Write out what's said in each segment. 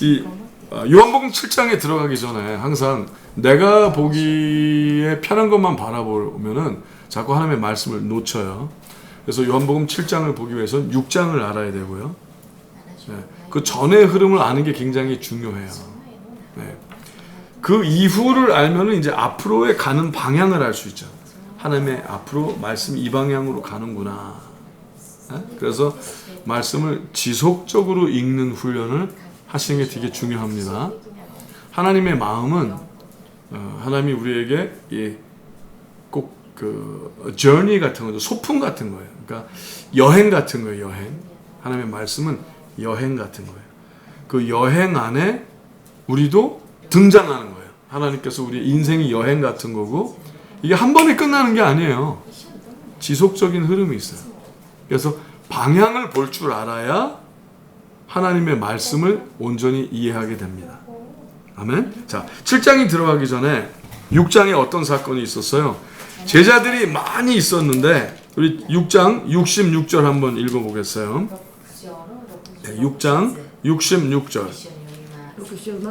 이 요한복음 7장에 들어가기 전에 항상 내가 보기에 편한 것만 바라보면은 자꾸 하나님의 말씀을 놓쳐요. 그래서 요한복음 7장을 보기 위해서는 6장을 알아야 되고요. 네. 그 전의 흐름을 아는 게 굉장히 중요해요. 네. 그 이후를 알면은 이제 앞으로의 가는 방향을 알 수 있죠. 하나님의 앞으로 말씀이 이 방향으로 가는구나. 네? 그래서 말씀을 지속적으로 읽는 훈련을 하시는 게 되게 중요합니다. 하나님의 마음은 하나님이 우리에게 꼭 그 journey 같은 거죠. 소풍 같은 거예요. 그러니까 여행 같은 거예요. 여행. 하나님의 말씀은 여행 같은 거예요. 그 여행 안에 우리도 등장하는 거예요. 하나님께서 우리 인생이 여행 같은 거고 이게 한 번에 끝나는 게 아니에요. 지속적인 흐름이 있어요. 그래서 방향을 볼 줄 알아야 하나님의 말씀을 온전히 이해하게 됩니다. 아멘. 자, 7장이 들어가기 전에 6장에 어떤 사건이 있었어요? 제자들이 많이 있었는데 우리 6장 66절 한번 읽어보겠어요. 네, 6장 66절.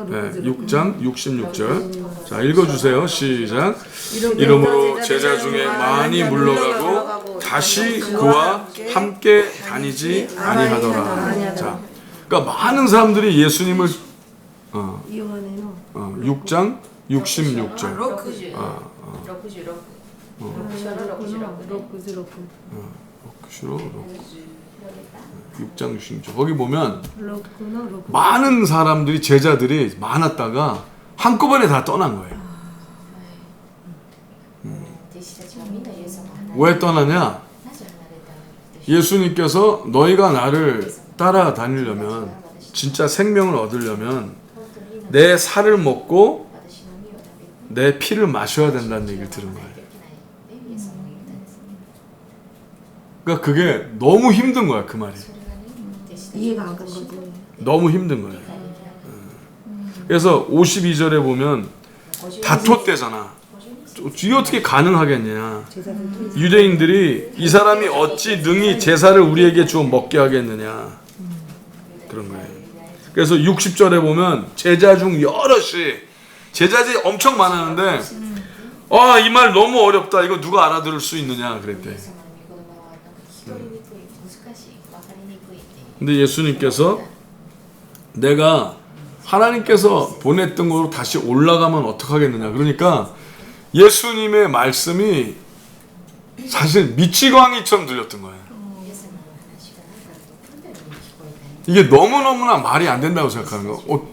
네, 6장 66절. 자, 읽어주세요. 시작. 이러므로 제자 중에 많이 물러가고 다시 그와 함께 다니지 아니하더라. 자, 그러니까 많은 사람들이 예수님을 6장 66절. 6장 66절. 거기 보면 많은 사람들이 제자들이 많았다가 한꺼번에 다 떠난 거예요. 왜 떠나냐? 예수님께서 너희가 나를 따라다니려면 진짜 생명을 얻으려면 내 살을 먹고 내 피를 마셔야 된다는 얘기를 들은 거예요. 그러니까 그게 너무 힘든 거야, 그 말이. 이해가 안 간 거지. 너무 힘든 거예요. 그래서 52절에 보면 다퉜대잖아. 이게 어떻게 가능하겠냐. 유대인들이 이 사람이 어찌 능히 제사를 우리에게 주어 먹게 하겠느냐. 그런 거예요. 그래서 60절에 보면 제자 중 여럿이 제자들이 엄청 많았는데 이 말 너무 어렵다. 이거 누가 알아들을 수 있느냐 그랬대. 근데 예수님께서 내가 하나님께서 보냈던 거로 다시 올라가면 어떡하겠느냐. 그러니까 예수님의 말씀이 사실 미치광이처럼 들렸던 거예요. 이게 너무너무나 말이 안 된다고 생각하는 거.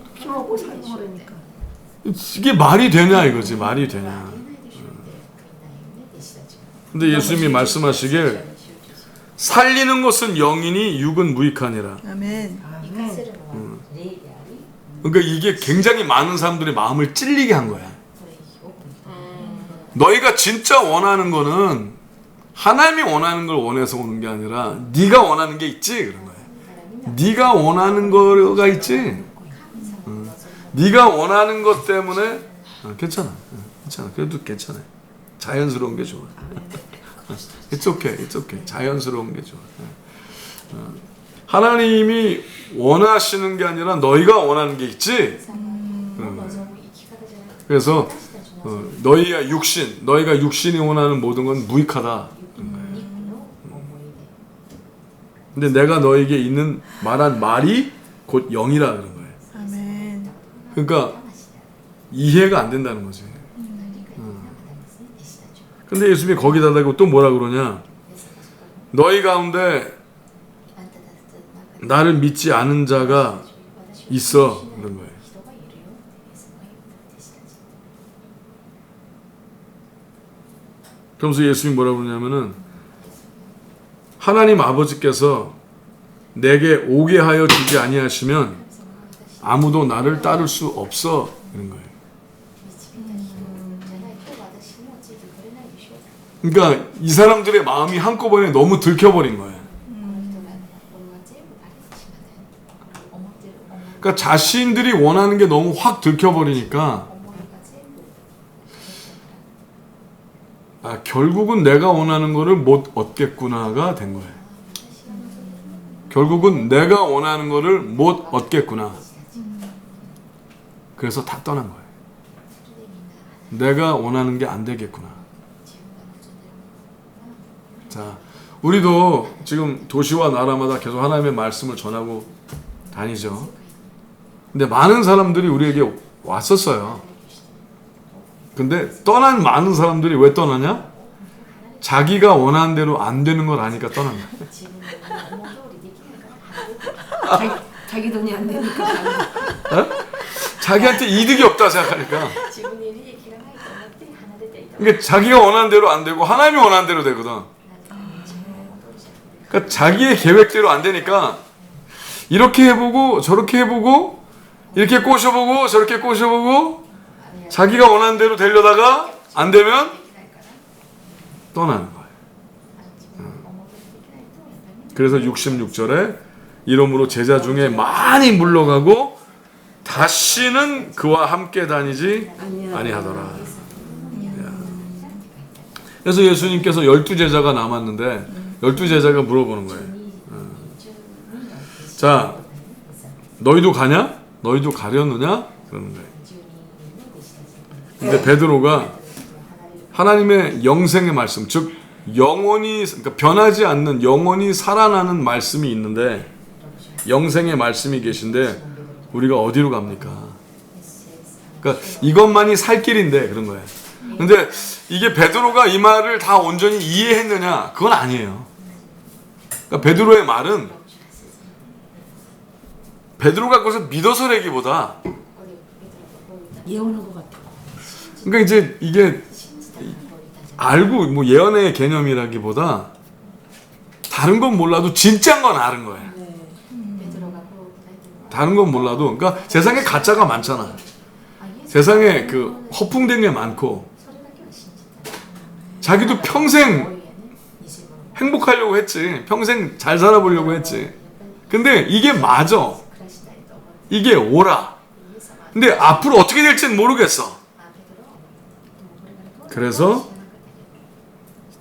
이게 말이 되냐 이거지. 말이 되냐. 근데 예수님이 말씀하시길 살리는 것은 영이니 육은 무익하니라. 아멘. 그러니까 이게 굉장히 많은 사람들의 마음을 찔리게 한 거야. 너희가 진짜 원하는 거는 하나님이 원하는 걸 원해서 오는 게 아니라 네가 원하는 게 있지 그런 거야. 네가 원하는 거가 있지. 네가 원하는 것 때문에 괜찮아. 그래도 괜찮아. 자연스러운 게 좋아. It's okay. 자연스러운 게 좋아. 하나님이 원하시는 게 아니라 너희가 원하는 게 있지. 그래서 너희가 육신이 원하는 모든 건 무익하다. 근데 내가 너에게 있는 말한 말이 곧 영이라 그런 거예요. 아멘. 그러니까 이해가 안 된다는 거지. 근데 예수님이 거기다 대고 또 뭐라 그러냐? 너희 가운데 나를 믿지 않은 자가 있어 그런 거예요. 그러면서 예수님이 뭐라 그러냐면은 하나님 아버지께서 내게 오게 하여 주지 아니하시면 아무도 나를 따를 수 없어 이런 거예요. 그러니까 이 사람들의 마음이 한꺼번에 너무 들켜버린 거예요. 그러니까 자신들이 원하는 게 너무 확 들켜버리니까 결국은 내가 원하는 거를 못 얻겠구나가 된 거예요. 결국은 내가 원하는 거를 못 얻겠구나. 그래서 다 떠난 거예요. 내가 원하는 게 안 되겠구나. 자, 우리도 지금 도시와 나라마다 계속 하나님의 말씀을 전하고 다니죠. 근데 많은 사람들이 우리에게 왔었어요. 근데 떠난 많은 사람들이 왜 떠나냐? 자기가 원하는 대로 안 되는 걸 아니까 떠난 거야. 자기 돈이 안 되니까. 어? 자기한테 이득이 없다 생각하니까. 그러니까 자기가 원하는 대로 안 되고 하나님이 원하는 대로 되거든. 그러니까 자기의 계획대로 안 되니까 이렇게 해보고 저렇게 해보고 이렇게 꼬셔보고 저렇게 꼬셔보고 자기가 원하는 대로 되려다가 안 되면 떠나는 거예요. 그래서 66절에 이러므로 제자 중에 많이 물러가고 다시는 그와 함께 다니지 아니하더라. 그래서 예수님께서 12제자가 남았는데 12제자가 물어보는 거예요. 자, 너희도 가냐? 너희도 가려느냐? 그러는 거예요. 근데 베드로가 하나님의 영생의 말씀, 즉 영원히, 그러니까 변하지 않는 영원히 살아나는 말씀이 있는데 영생의 말씀이 계신데 우리가 어디로 갑니까? 그러니까 이것만이 살 길인데 그런 거예요. 근데 이게 베드로가 이 말을 다 온전히 이해했느냐? 그건 아니에요. 그러니까 베드로의 말은 베드로가 그것을 믿어서라기보다 예언한 것 같아. 그러니까 이제 이게 알고 뭐 예언의 개념이라기보다 다른 건 몰라도 진짜인 건 아는 거예요. 다른 건 몰라도 그러니까 세상에 가짜가 많잖아. 세상에 그 허풍된 게 많고 자기도 평생 행복하려고 했지. 평생 잘 살아보려고 했지. 근데 이게 맞아. 이게 옳아. 근데 앞으로 어떻게 될지는 모르겠어. 그래서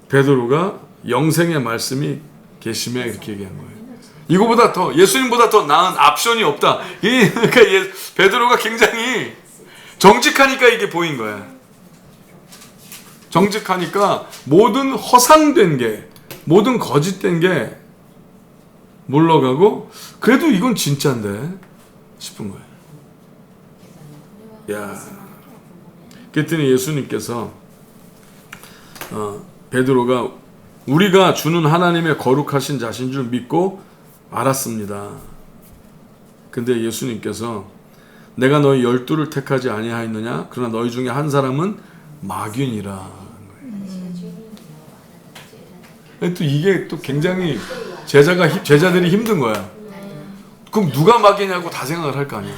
베드로가 영생의 말씀이 계심에 이렇게 얘기한 거예요. 이거보다 더 예수님보다 더 나은 옵션이 없다. 그러니까 베드로가 굉장히 정직하니까 이게 보인 거야. 정직하니까 모든 허상된 게, 모든 거짓된 게 물러가고 그래도 이건 진짜인데 싶은 거예요. 야, 그랬더니 예수님께서 베드로가 우리가 주는 하나님의 거룩하신 자신 줄 믿고 알았습니다. 근데 예수님께서 내가 너희 12를 택하지 아니하였느냐? 그러나 너희 중에 한 사람은 마귀니라. 또 이게 또 굉장히 제자들이 힘든 거야. 그럼 누가 마귀냐고 다 생각을 할 거 아니야.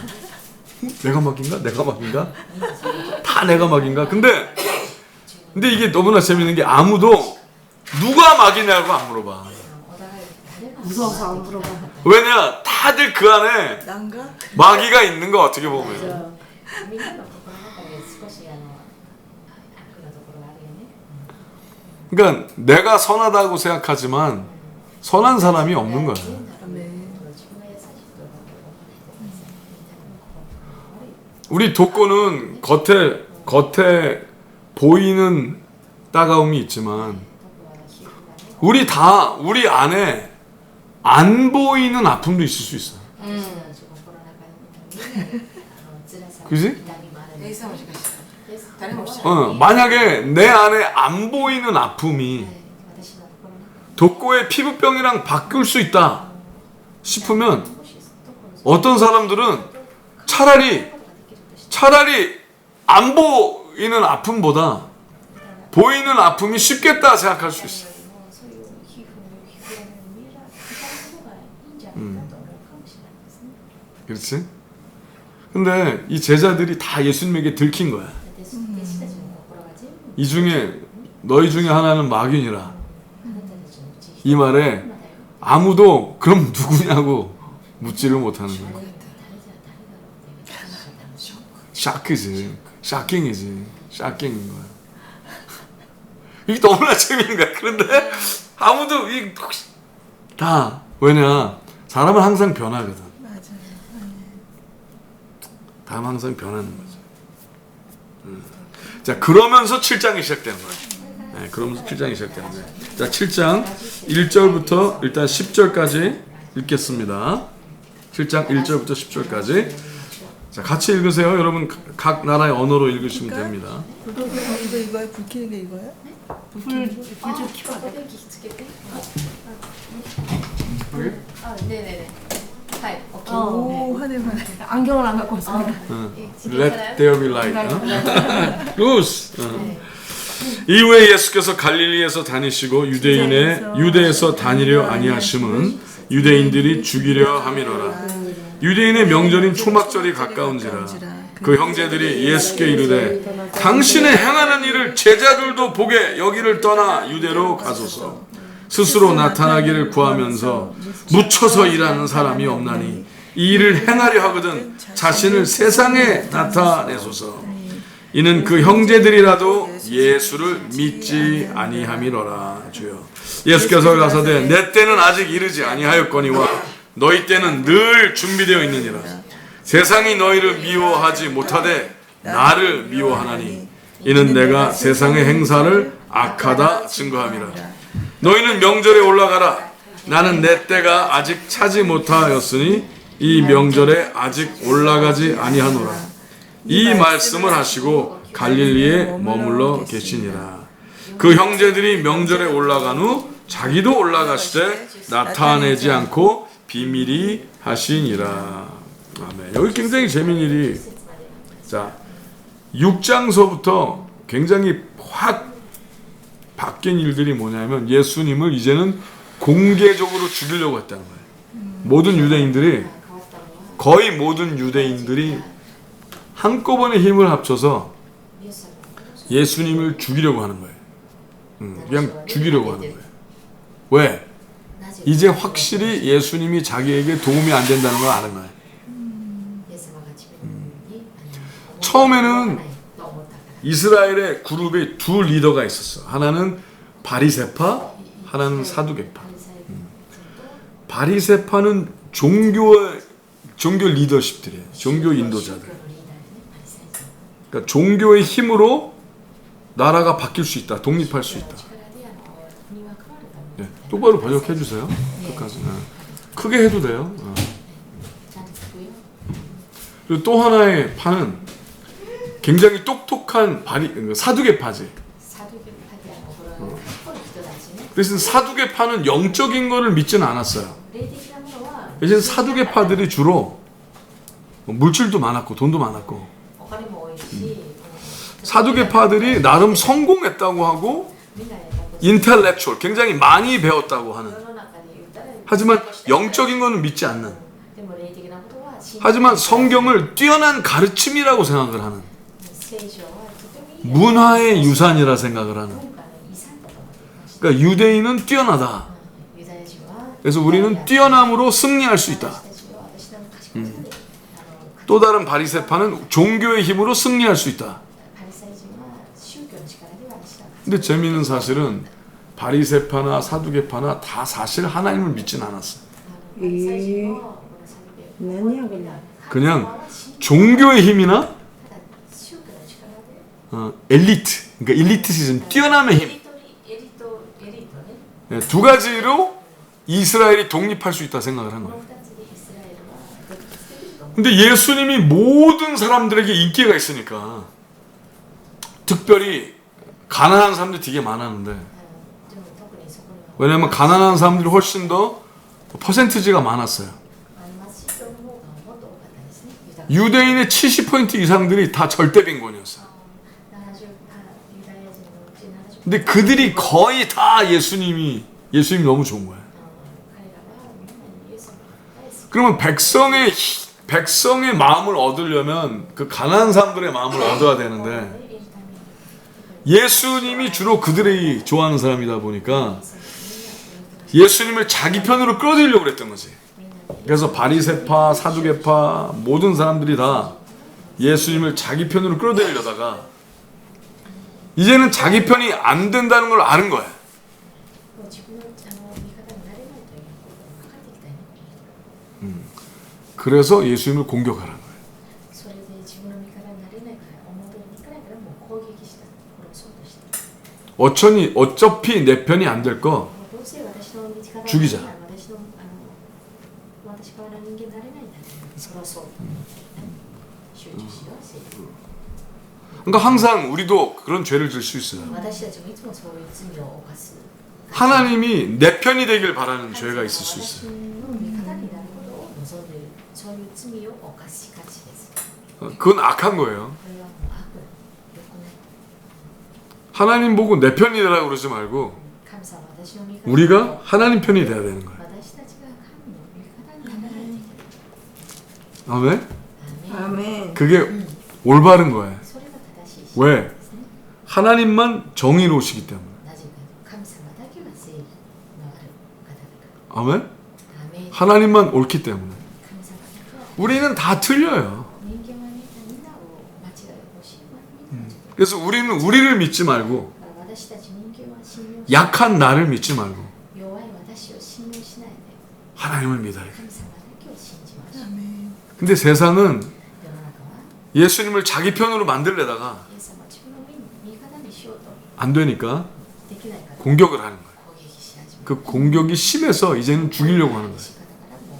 내가 마귀인가? 내가 마귀인가? 다 내가 마귀인가? 근데 이게 너무나 재밌는 게 아무도 누가 마귀냐고 안 물어봐. 무서워서 안 물어봐. 왜냐? 다들 그 안에 난가? 마귀가 있는 거 어떻게 보면. 그러니까 내가 선하다고 생각하지만 선한 사람이 없는 거야. 우리 독고는 겉에 보이는 따가움이 있지만 우리 안에 안 보이는 아픔도 있을 수 있어. 그지? 만약에 내 안에 안 보이는 아픔이 독고의 피부병이랑 바뀔 수 있다 싶으면 어떤 사람들은 차라리 안 보이는 아픔보다 보이는 아픔이 쉽겠다 생각할 수 있어. 그렇지? 근데 이 제자들이 다 예수님에게 들킨 거야. 이 중에 너희 중에 하나는 마귀니라. 이 말에 아무도 그럼 누구냐고 묻지를 못하는 거야. 샤크지. 샤킹이지. 샤킹인 거야. 이게 너무나 재밌는 거야. 그런데 아무도 왜냐? 사람은 항상 변하거든. 다음 항상 변하는 거죠. 자, 그러면서 7장이 시작되는 거예요. 네, 그러면서 7장이 시작되는 거예요. 자, 7장 1절부터 일단 10절까지 읽겠습니다. 7장 1절부터 10절까지. 자, 같이 읽으세요. 여러분 각 나라의 언어로 읽으시면 됩니다. 이거요? 불 켜는 게 이거요? 불좀 켜봐. 네네네. 하이. 오케이. 오, 하네. 안경을 안 갖고 왔어. Let there be light. 루스. 이후에 예수께서 갈릴리에서 다니시고 유대에서 다니려 아니하심은 유대인들이 죽이려 함이로라. 유대인의 명절인 초막절이 가까운지라. 그 형제들이 예수께 이르되 당신의 행하는 일을 제자들도 보게 여기를 떠나 유대로 가소서. 스스로 나타나기를 구하면서 묻혀서 일하는 사람이 없나니 이 일을 행하려 하거든 자신을 세상에 나타내소서. 이는 그 형제들이라도 예수를 믿지 아니함이로라. 주여. 예수께서 가사되 내 때는 아직 이르지 아니하였거니와 너희 때는 늘 준비되어 있느니라. 세상이 너희를 미워하지 못하되 나를 미워하나니 이는 내가 세상의 행사를 악하다 증거함이라. 너희는 명절에 올라가라. 나는 내 때가 아직 차지 못하였으니 이 명절에 아직 올라가지 아니하노라. 이 말씀을 하시고 갈릴리에 머물러 계시니라. 그 형제들이 명절에 올라간 후 자기도 올라가시되 나타내지 않고 비밀이 하시니라. 아멘. 여기 굉장히 재미있는 일이, 자, 6장서부터 굉장히 확 바뀐 일들이 뭐냐면 예수님을 이제는 공개적으로 죽이려고 했다는 거예요. 모든 유대인들이, 거의 모든 유대인들이 한꺼번에 힘을 합쳐서 예수님을 죽이려고 하는 거예요. 그냥 죽이려고 하는 거예요. 왜? 이제 확실히 예수님이 자기에게 도움이 안 된다는 걸 아는 거예요. 처음에는 이스라엘의 그룹에 두 리더가 있었어. 하나는 바리새파, 하나는 사두개파. 바리새파는 종교 리더십들이에요. 종교 인도자들. 그러니까 종교의 힘으로 나라가 바뀔 수 있다. 독립할 수 있다. 네, 똑바로 번역해 주세요. 끝까지. 네. 크게 해도 돼요. 그리고 또 하나의 파는 굉장히 똑똑한 사두개파지. 그래서 사두개파는 영적인 거를 믿지는 않았어요. 대신 사두개파들이 주로 물질도 많았고 돈도 많았고, 사두개파들이 나름 성공했다고 하고 인텔렉추얼, 굉장히 많이 배웠다고 하는, 하지만 영적인 거는 믿지 않는, 하지만 성경을 뛰어난 가르침이라고 생각을 하는, 문화의 유산이라 생각을 하는. 그러니까 유대인은 뛰어나다. 그래서 우리는 뛰어남으로 승리할 수 있다. 또 다른 바리새파는 종교의 힘으로 승리할 수 있다. 근데 재미있는 사실은 바리새파나 사두개파나 다 사실 하나님을 믿진 않았어. 그냥 종교의 힘이나 엘리트, 그러니까 엘리티시즘, 뛰어남의 힘, 두 가지로 이스라엘이 독립할 수 있다 생각을 한 거예요. 근데 예수님이 모든 사람들에게 인기가 있으니까, 특별히 가난한 사람들이 되게 많았는데, 왜냐하면 가난한 사람들이 훨씬 더 퍼센티지가 많았어요. 유대인의 70% 이상들이 다 절대 빈곤이었어요. 근데 그들이 거의 다 예수님이 너무 좋은 거예요. 그러면 백성의 마음을 얻으려면 그 가난한 사람들의 마음을 얻어야 되는데, 예수님이 주로 그들이 좋아하는 사람이다 보니까 예수님을 자기 편으로 끌어들이려고 그랬던 거지. 그래서 바리새파, 사두개파 모든 사람들이 다 예수님을 자기 편으로 끌어들이려다가 이제는 자기 편이 안 된다는 걸 아는 거야. 그래서 예수님을 공격하라는 거예요. それで自分の味方になれないから思う通りにいかないからもう攻撃した殺そうとした 어차피 내 편이 안 될 거 どうせ私の味方に 죽이자 私から人間になれないんだ殺そう集中しよう正義 그러니까 항상 우리도 그런 죄를 질 수 있어요. 私たちもいつもそういう罪を犯す 하나님이 내 편이 되길 바라는 죄가 있을 수 私 있어요. の味方になることを望んでいるそういう罪を犯しがちです 그건 악한 거예요. これはもう悪良くない 하나님 보고 내 편이 되라고 그러지 말고 神様は私の味方 우리가 하나님 편이 돼야 되는 거예요. 私たちが神の味方にならないといけ 아멘? ない。アーメン 아멘. 그게 올바른 거예요. それが正しいし 왜? ですね。 하나님만 정의로우시기 때문에. なぜか神様だけが正義のある方だか 아멘? ら。アーメン 하나님만 옳기 때문에. 神様だけは 우리는 다 틀려요. 人間はみんなを間違いをしみんな 그래서 우리는 우리를 믿지 말고 私たち人間は信用し 약한 나를 믿지 말고 弱い私を信用しないで 하나님을 믿어야 돼. 神様だけを信じましょう。 아멘. 근데 세상은 世の中は 예수님을 자기 편으로 만들려다가 イエス様を自分の味方にしようと 안 되니까 できないから 공격을 하는 거예요. 攻撃し始め 그 공격이 심해서 이제는 죽이려고 하는 거예요. 仕方からもう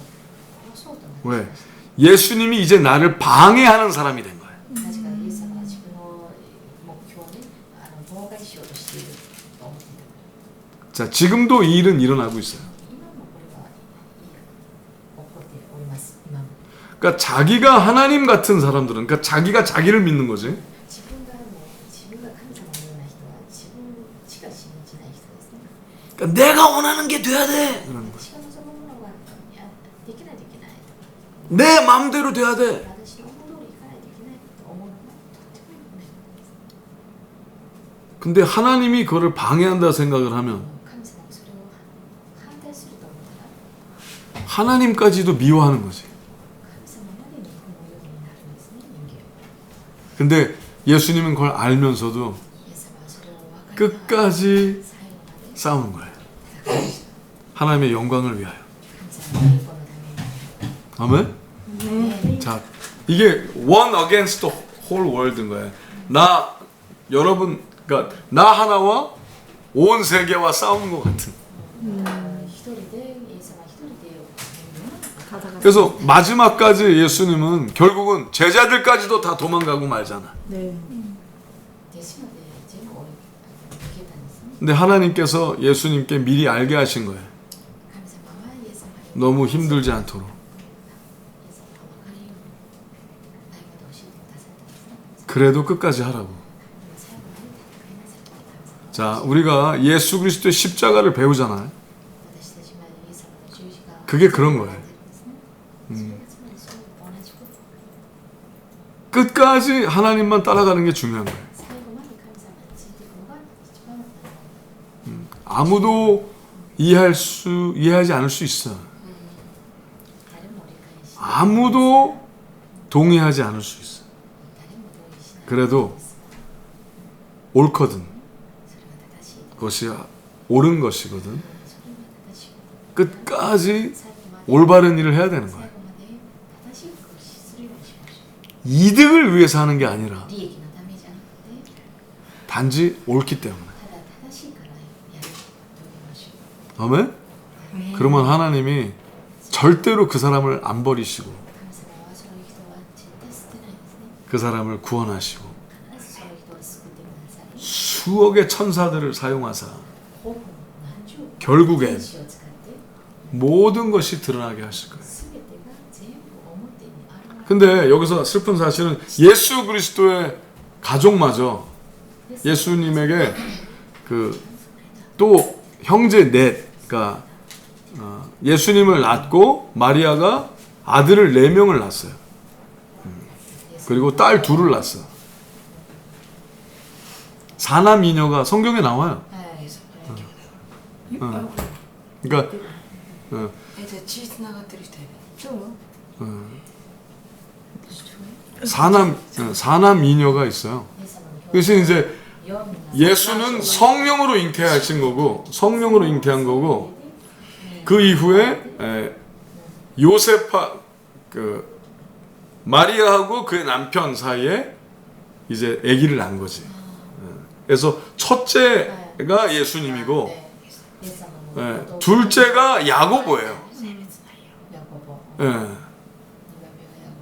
殺そうとな 왜? りました。 예수님이 이제 나를 방해하는 사람이 된 거예요. なぜかイエス様は自分の目標をね、妨害しようとしていると思っていた。 자, 지금도 이 일은 일어나고 있어요. 今もこれは起こっております。今も 그러니까 자기가 하나님 같은 사람들은, 그러니까 자기가 자기를 믿는 거지. 自分が神様のような人は自分しか信じない人ですね。 그러니까 내가 원하는 게 돼야 돼. 그러는 거예요. 私が望むものはいやできないといけないとか、 내 마음대로 돼야 돼. 私の思う通りいかないといけないと思うのはとっても良くないことです。 근데 하나님이 그거를 방해한다 생각을 하면 神様がそれを反対すると思ったら 하나님까지도 미워하는 거지. 神様までに不毛ようになるんですね、人間は。 근데 예수님은 그걸 알면서도 イエス様はそれを分かりながら 끝까지 最後まで 싸우는 거예요. 戦いました。 하나님의 영광을 위하여. 神様の栄光のために。 아멘? 자, 이게 one against the whole world인 거예요. 나, 여러분, 그러니까 나 하나와 온 세계와 싸우는 것 같은. 一人でイエス様一人で그래서 마지막까지 예수님은 결국은 제자들까지도 다 도망가고 말잖아. 네. 弟子まで全部追い抜けたんですね。 근데 하나님께서 예수님께 미리 알게 하신 거예요. 神様はイエス様に 너무 힘들지 않도록. イエス様が分かるようにないことを教えてくださったんですね。 그래도 끝까지 하라고. 最後まで戦いなさいと神様は 자, 우리가 예수 그리스도의 십자가를 배우잖아요. 私たちはイエス様の十字架 그게 그런 거예요. それがつまりそう同じこと。 끝까지 하나님만 따라가는 게 중요한 거예요. 最後まで神様についていくのが一番 아무도 이해하지 않을 수 있어. 誰も理解しない。 아무도 동의하지 않을 수 있어. 誰も同意しない。 그래도 옳거든. それが正しい。 그것이 옳은 것이거든. それが正しいこと。 끝까지 最後まで 올바른 일을 해야 되는 最 거예요. 後まで正しいことをするようにしましょ 이득을 위해서 하는 게 아니라 う。利益のためじゃなくて、 단지 옳기 때문에. ただ正しいからやると言いましょ 아멘? う。 그러면 하나님이 절대로 그 사람을 안 버리시고 神様はそういう人は絶対捨てないですね。 그 사람을 구원하시고 必ずそういう人を救ってください。 수억의 천사들을 사용하사 ほぼ何十億 결국엔 天使を使って 모든 것이 드러나게 하실 거예요. 全てが全部表にある。 근데 여기서 슬픈 사실은 예수 그리스도의 가족마저 예수님에게 그 또 형제 넷가 예수님을 낳고 마리아가 아들을 4명을 낳았어요. 그리고 딸 2을 낳았어. 사남 이녀가 성경에 나와요. はい。 그러니까 어, じゃあ血つながってる人やね。そう？ 어, 사남 이녀가 있어요. イエス様の 그래서 이제 ヨハネが 예수는 성령으로 잉태하신 거고 성령으로 잉태한 거고 그 이후에 요세파 그 마리아하고 그의 남편 사이에 이제 아기를 낳은 거지. 그래서 첫째가 예수님이고 네. 예수님은 예, 또 둘째가 야고보예요. 야고보. 예, 야고보.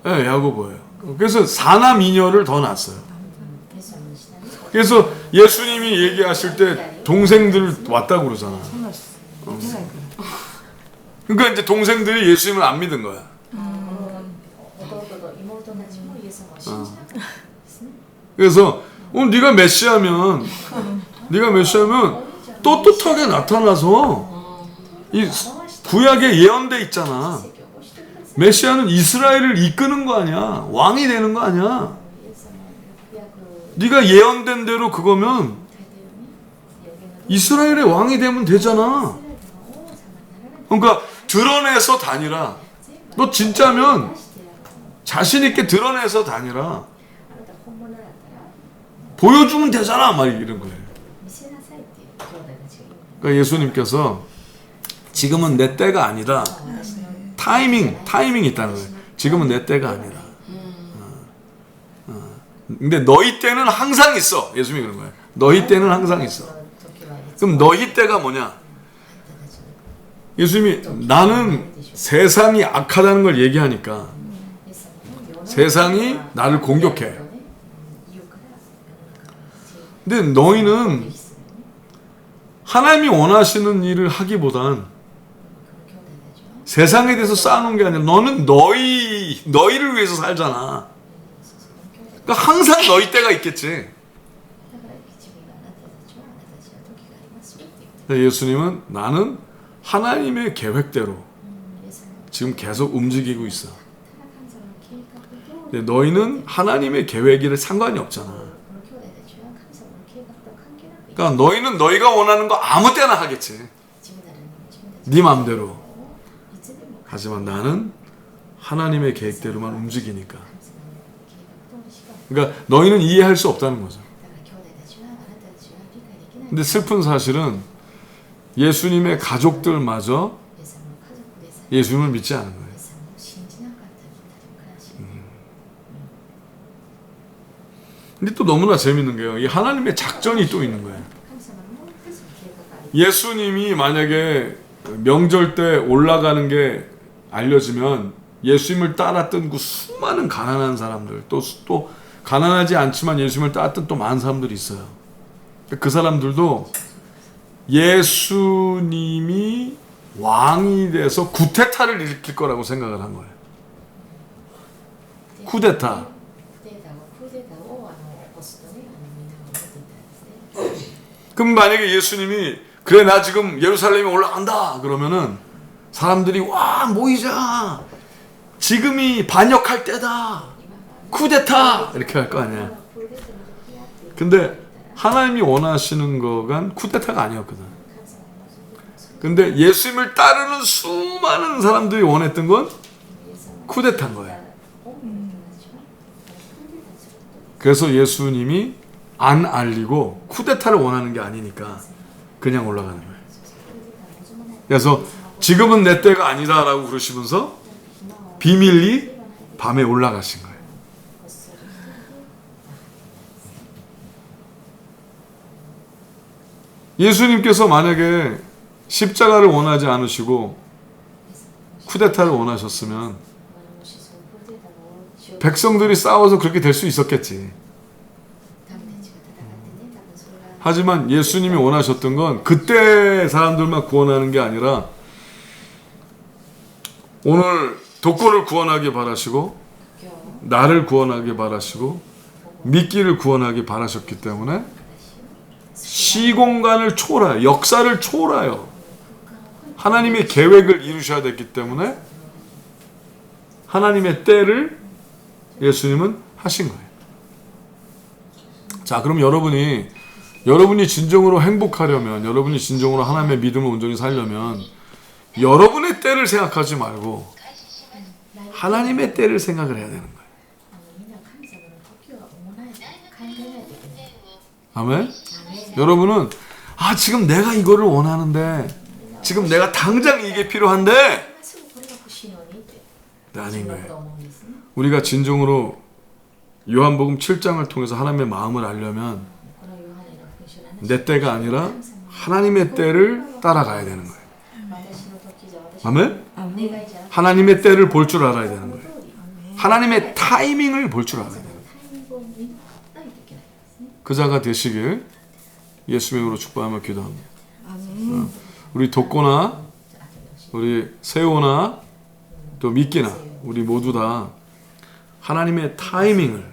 예, 야고보예요. 그래서 4남 2녀를 더 낳았어요. 예수님은 신앙이 그래서 예수님이 얘기하실 때 동생들 왔다고 그러잖아. 그러니까 이제 동생들이 예수님을 안 믿은 거야. 그래서 네가 메시아면 떳떳하게 나타나서 이 구약에 예언돼 있잖아. 메시아는 이스라엘을 이끄는 거 아니야. 왕이 되는 거 아니야. 네가 예언된 대로 그거면 이스라엘의 왕이 되면 되잖아. 그러니까 드러내서 다니라. 너 진짜면 자신 있게 드러내서 다니라. 보여주면 되잖아. 막 이런 거예요. 그러니까 예수님께서 지금은 내 때가 아니다. 타이밍이 있다는 거예요. 지금은 내 때가 아니다. 근데 너희 때는 항상 있어. 예수님이 그런 거예요. 너희 때는 항상 있어. 그럼 너희 때가 뭐냐? 예수님이 나는 세상이 악하다는 걸 얘기하니까 세상이 나를 공격해. 근데 너희는 하나님이 원하시는 일을 하기보단 세상에 대해서 쌓아놓은 게 아니라 너는 너희를 위해서 살잖아. 그러니까 항상 너희 때가 있겠지. 예수님은 나는 하나님의 계획대로 지금 계속 움직이고 있어. 근데 너희는 하나님의 계획이랑 상관이 없잖아. 그러니까 너희는 너희가 원하는 거 아무 때나 하겠지. 네 마음대로. 하지만 나는 하나님의 계획대로만 움직이니까. 그러니까 너희는 이해할 수 없다는 거죠. 근데 슬픈 사실은 예수님의 가족들마저 예수님을 믿지 않은 거예요. 근데 또 너무나 재밌는 게요. 이 하나님의 작전이 또 있는 거예요. 예수님이 만약에 명절 때 올라가는 게 알려지면 예수님을 따랐던 그 수많은 가난한 사람들, 또 가난하지 않지만 예수님을 따랐던 또 많은 사람들이 있어요. 그 사람들도 예수님이 왕이 돼서 쿠데타를 일으킬 거라고 생각을 한 거예요. 쿠데타. 그럼 만약에 예수님이 그래 나 지금 예루살렘에 올라간다 그러면은 사람들이 와 모이자. 지금이 반역할 때다. 쿠데타 이렇게 할 거 아니야. 근데 하나님이 원하시는 거간 쿠데타가 아니었거든. 근데 예수님을 따르는 수많은 사람들이 원했던 건 쿠데타인 거예요. 그래서 예수님이 안 알리고 쿠데타를 원하는 게 아니니까 그냥 올라가는 거예요. 그래서 지금은 내 때가 아니다라고 그러시면서 비밀리 밤에 올라가신 거예요. 예수님께서 만약에 십자가를 원하지 않으시고 쿠데타를 원하셨으면 백성들이 싸워서 그렇게 될 수 있었겠지. 하지만 예수님이 원하셨던 건 그때 사람들만 구원하는 게 아니라 오늘 독고를 구원하기 바라시고 나를 구원하기 바라시고 미끼를 구원하기 바라셨기 때문에 시공간을 초월해요. 역사를 초월해요. 하나님의 계획을 이루셔야 됐기 때문에 하나님의 때를 예수님은 하신 거예요. 자, 그럼 여러분이 진정으로 행복하려면, 여러분이 진정으로 하나님의 믿음을 온전히 살려면 여러분의 때를 생각하지 말고 하나님의 때를 생각을 해야 되는 거예요. 아멘? 여러분은 지금 내가 이거를 원하는데 지금 내가 당장 이게 필요한데 아닌 거예요. 우리가 진정으로 요한복음 7장을 통해서 하나님의 마음을 알려면 내 때가 아니라 하나님의 때를 따라가야 되는 거예요. 아멘? 하나님의 때를 볼 줄 알아야 되는 거예요. 하나님의 타이밍을 볼 줄 알아야 돼요. 그 자가 되시길 예수 이름으로 축복하며 기도합니다. 우리 독고나 우리 세호나 또 미끼나 우리 모두 다 하나님의 타이밍을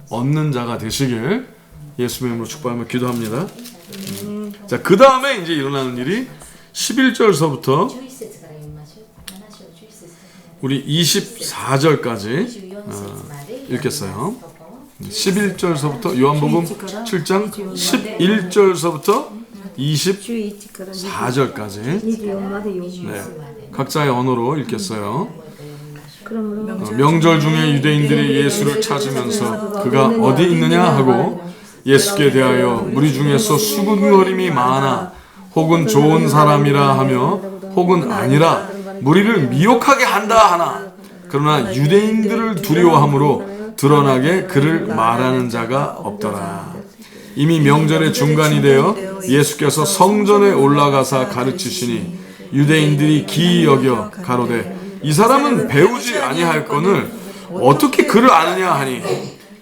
얻는 자가 되시길 예수 이름으로 축복하며 기도합니다. 자, 그 다음에 이제 일어나는 일이 11절서부터 우리 24절까지 읽겠어요. 11절서부터 요한복음 7장 11절서부터 24절까지 네, 각자의 언어로 읽겠어요. 명절 중에 유대인들이 예수를 찾으면서 그가 어디 있느냐 하고 예수께 대하여 무리 중에서 수군거림이 많아 혹은 좋은 사람이라 하며 혹은 아니라 무리를 미혹하게 한다 하나 그러나 유대인들을 두려워함으로 드러나게 그를 말하는 자가 없더라. 이미 명절의 중간이 되어 예수께서 성전에 올라가사 가르치시니 유대인들이 기이 여겨 가로되 이 사람은 배우지 아니할거늘 어떻게 그를 아느냐 하니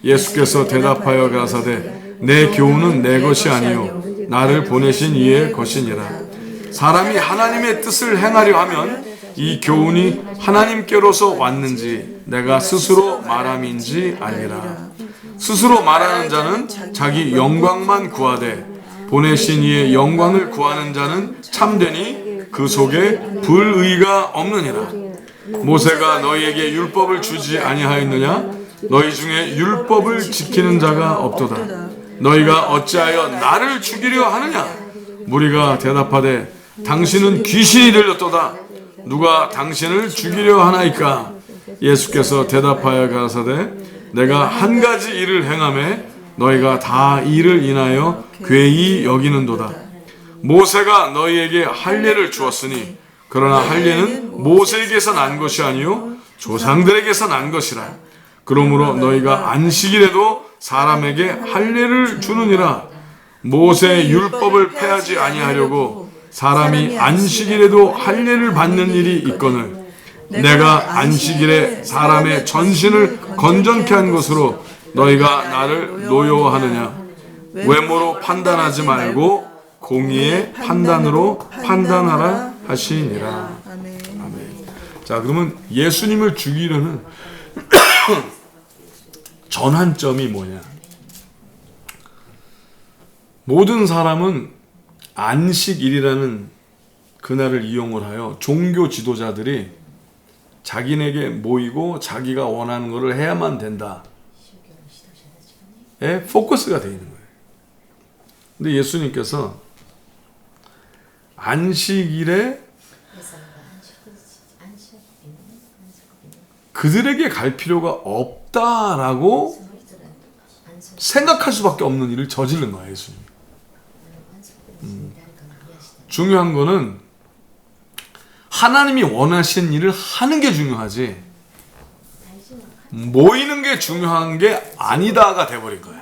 예수께서 대답하여 가라사대 내 교훈은 내 것이 아니요 나를 보내신 이의 것이니라. 사람이 하나님의 뜻을 행하려 하면 이 교훈이 하나님께로서 왔는지 내가 스스로 말함인지 아니라. 스스로 말하는 자는 자기 영광만 구하되 보내신 이의 영광을 구하는 자는 참되니 그 속에 불의가 없느니라. 모세가 너희에게 율법을 주지 아니하였느냐? 너희 중에 율법을 지키는 자가 없도다. 너희가 어찌하여 나를 죽이려 하느냐? 무리가 대답하되 당신은 귀신이 들렸도다. 누가 당신을 죽이려 하나이까? 예수께서 대답하여 가라사대 내가 한 가지 일을 행하매 너희가 다 이를 인하여 괴히 여기는도다. 모세가 너희에게 할례를 주었으니 그러나 할례는 모세에게서 난 것이 아니요 조상들에게서 난 것이라. 그러므로 너희가 안식일에도 사람에게 할례를 주느니라. 모세의 율법을 폐하지 아니하려고 사람이 안식일에도 할례를 받는 일이 있거늘 내가 안식일에 사람의 전신을 건전케 한 것으로 너희가 나를 노여워하느냐. 외모로 판단하지 말고 공의의 판단으로 판단하라 하시니라. 아멘. 자, 그러면 예수님을 죽이려는 전환점이 뭐냐? 모든 사람은 안식일이라는 그날을 이용을 하여 종교 지도자들이 자기네게 모이고 자기가 원하는 것을 해야만 된다에 포커스가 되어 있는 거예요. 근데 예수님께서 안식일에 그들에게 갈 필요가 없다라고 생각할 수밖에 없는 일을 저지른 거예요, 예수님. 중요한 거는 하나님이 원하시는 일을 하는 게 중요하지 모이는 게 중요한 게 아니다가 돼버린 거예요.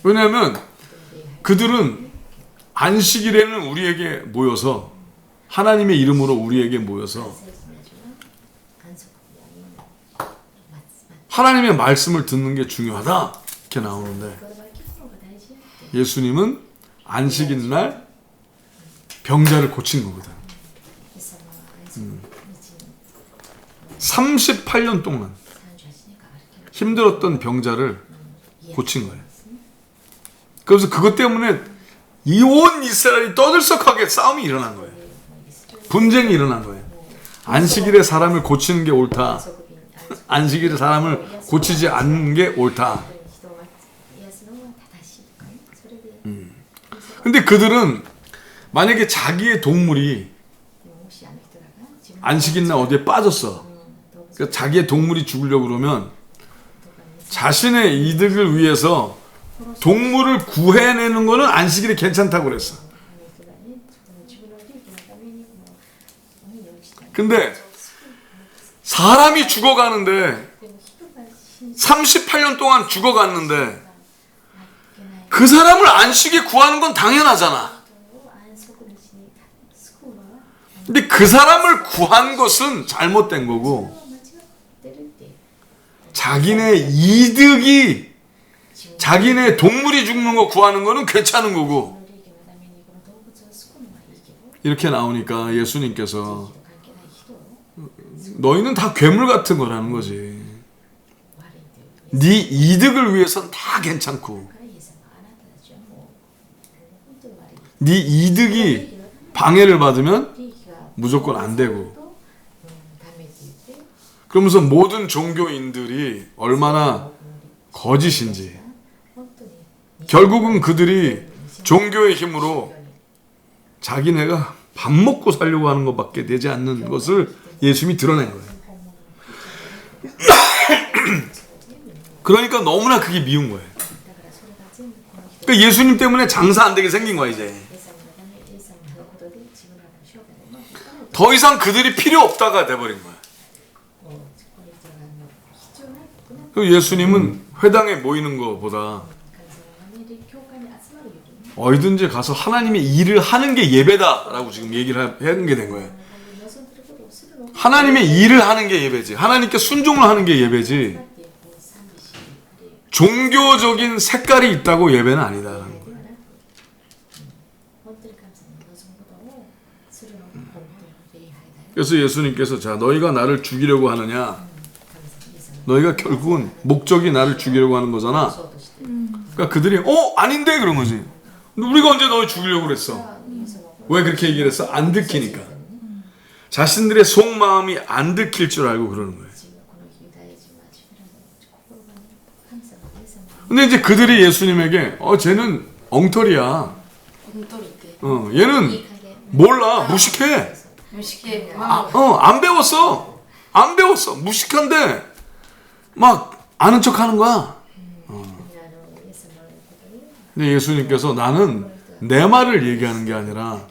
왜냐하면 그들은 안식일에는 우리에게 모여서 하나님의 이름으로 우리에게 모여서 하나님의 말씀을 듣는 게 중요하다 이렇게 나오는데 예수님은 안식일 날 병자를 고친 거거든. 38년 동안 힘들었던 병자를 고친 거예요. 그래서 그것 때문에 온 이스라엘이 떠들썩하게 싸움이 일어난 거예요. 분쟁이 일어난 거예요. 안식일에 사람을 고치는 게 옳다. 안식일에 사람을 고치지 않는 게 옳다. 근데 그들은 만약에 자기의 동물이 안식일 날 어디에 빠졌어. 그러니까 자기의 동물이 죽으려고 그러면 자신의 이득을 위해서 동물을 구해내는 거는 안식일에 괜찮다고 그랬어. 근데 사람이 죽어가는데 38년 동안 죽어갔는데 그 사람을 안식에 구하는 건 당연하잖아. 근데 그 사람을 구한 것은 잘못된 거고 자기네 이득이 자기네 동물이 죽는 거 구하는 거는 괜찮은 거고 이렇게 나오니까 예수님께서 너희는 다 괴물 같은 거라는 거지. 네 이득을 위해선 다 괜찮고 네 이득이 방해를 받으면 무조건 안 되고 그러면서 모든 종교인들이 얼마나 거짓인지 결국은 그들이 종교의 힘으로 자기네가 밥 먹고 살려고 하는 것밖에 되지 않는 것을 예수님이 드러낸 거예요. 그러니까 너무나 그게 미운 거예요. 그러니까 예수님 때문에 장사 안 되게 생긴 거야 이제. 더 이상 그들이 필요 없다가 돼버린 거야. 그리고 예수님은 회당에 모이는 것보다 어디든지 가서 하나님의 일을 하는 게 예배다라고 지금 얘기를 하는 게 된 거예요. 하나님의 일을 하는 게 예배지. 하나님께 순종을 하는 게 예배지. 종교적인 색깔이 있다고 예배는 아니다라는 거예요. 그래서 예수님께서 자 너희가 나를 죽이려고 하느냐? 너희가 결국은 목적이 나를 죽이려고 하는 거잖아. 그러니까 그들이 아닌데 그런 거지. 우리가 언제 너희 죽이려고 그랬어? 왜 그렇게 얘기를 했어? 안 들키니까. 자신들의 속마음이 안 들킬 줄 알고 그러는 거예요. 근데 이제 그들이 예수님에게 쟤는 엉터리야. 얘는 몰라. 무식해. 무식해. 안 배웠어. 안 배웠어. 무식한데 막 아는 척 하는 거야. 근데 예수님께서 나는 내 말을 얘기하는 게 아니라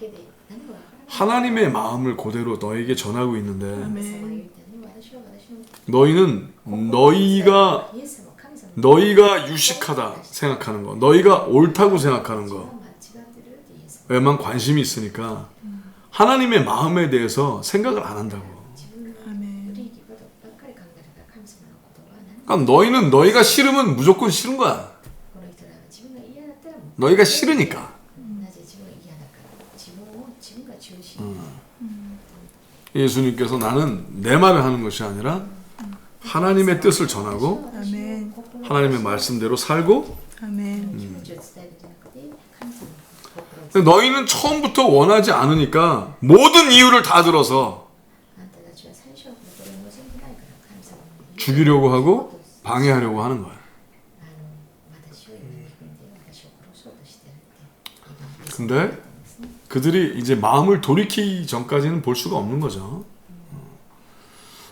하나님의 마음을 그대로 너에게 전하고 있는데 너희는 너희가 유식하다 생각하는 거, 너희가 옳다고 생각하는 거에만 관심이 있으니까 하나님의 마음에 대해서 생각을 안 한다고. 그러니까 너희는 너희가 싫으면 무조건 싫은 거야. 너희가 싫으니까. 예수님께서 나는 내 말을 하는 것이 아니라 하나님의 뜻을 전하고 아멘. 하나님의 말씀대로 살고 아멘. 너희는 처음부터 원하지 않으니까 모든 이유를 다 들어서 죽이려고 하고 방해하려고 하는 거야. 근데 그들이 이제 마음을 돌이키기 전까지는 볼 수가 없는 거죠.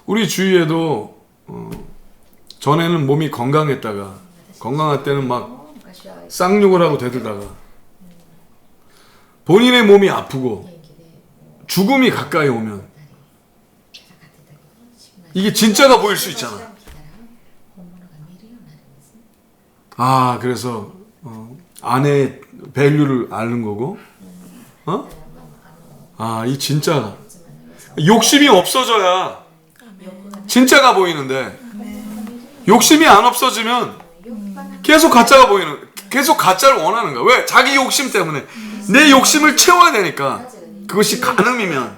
우리 주위에도 전에는 몸이 건강했다가 건강할 때는 막 쌍욕을 하고 대들다가 본인의 몸이 아프고 죽음이 가까이 오면 이게 진짜가 보일 수 있잖아. 그래서 아내의 밸류를 아는 거고 이 진짜 욕심이 없어져야 진짜가 보이는데 욕심이 안 없어지면 계속 가짜가 보이는, 계속 가짜를 원하는 거야. 왜? 자기 욕심 때문에. 내 욕심을 채워야 되니까. 그것이 간음이면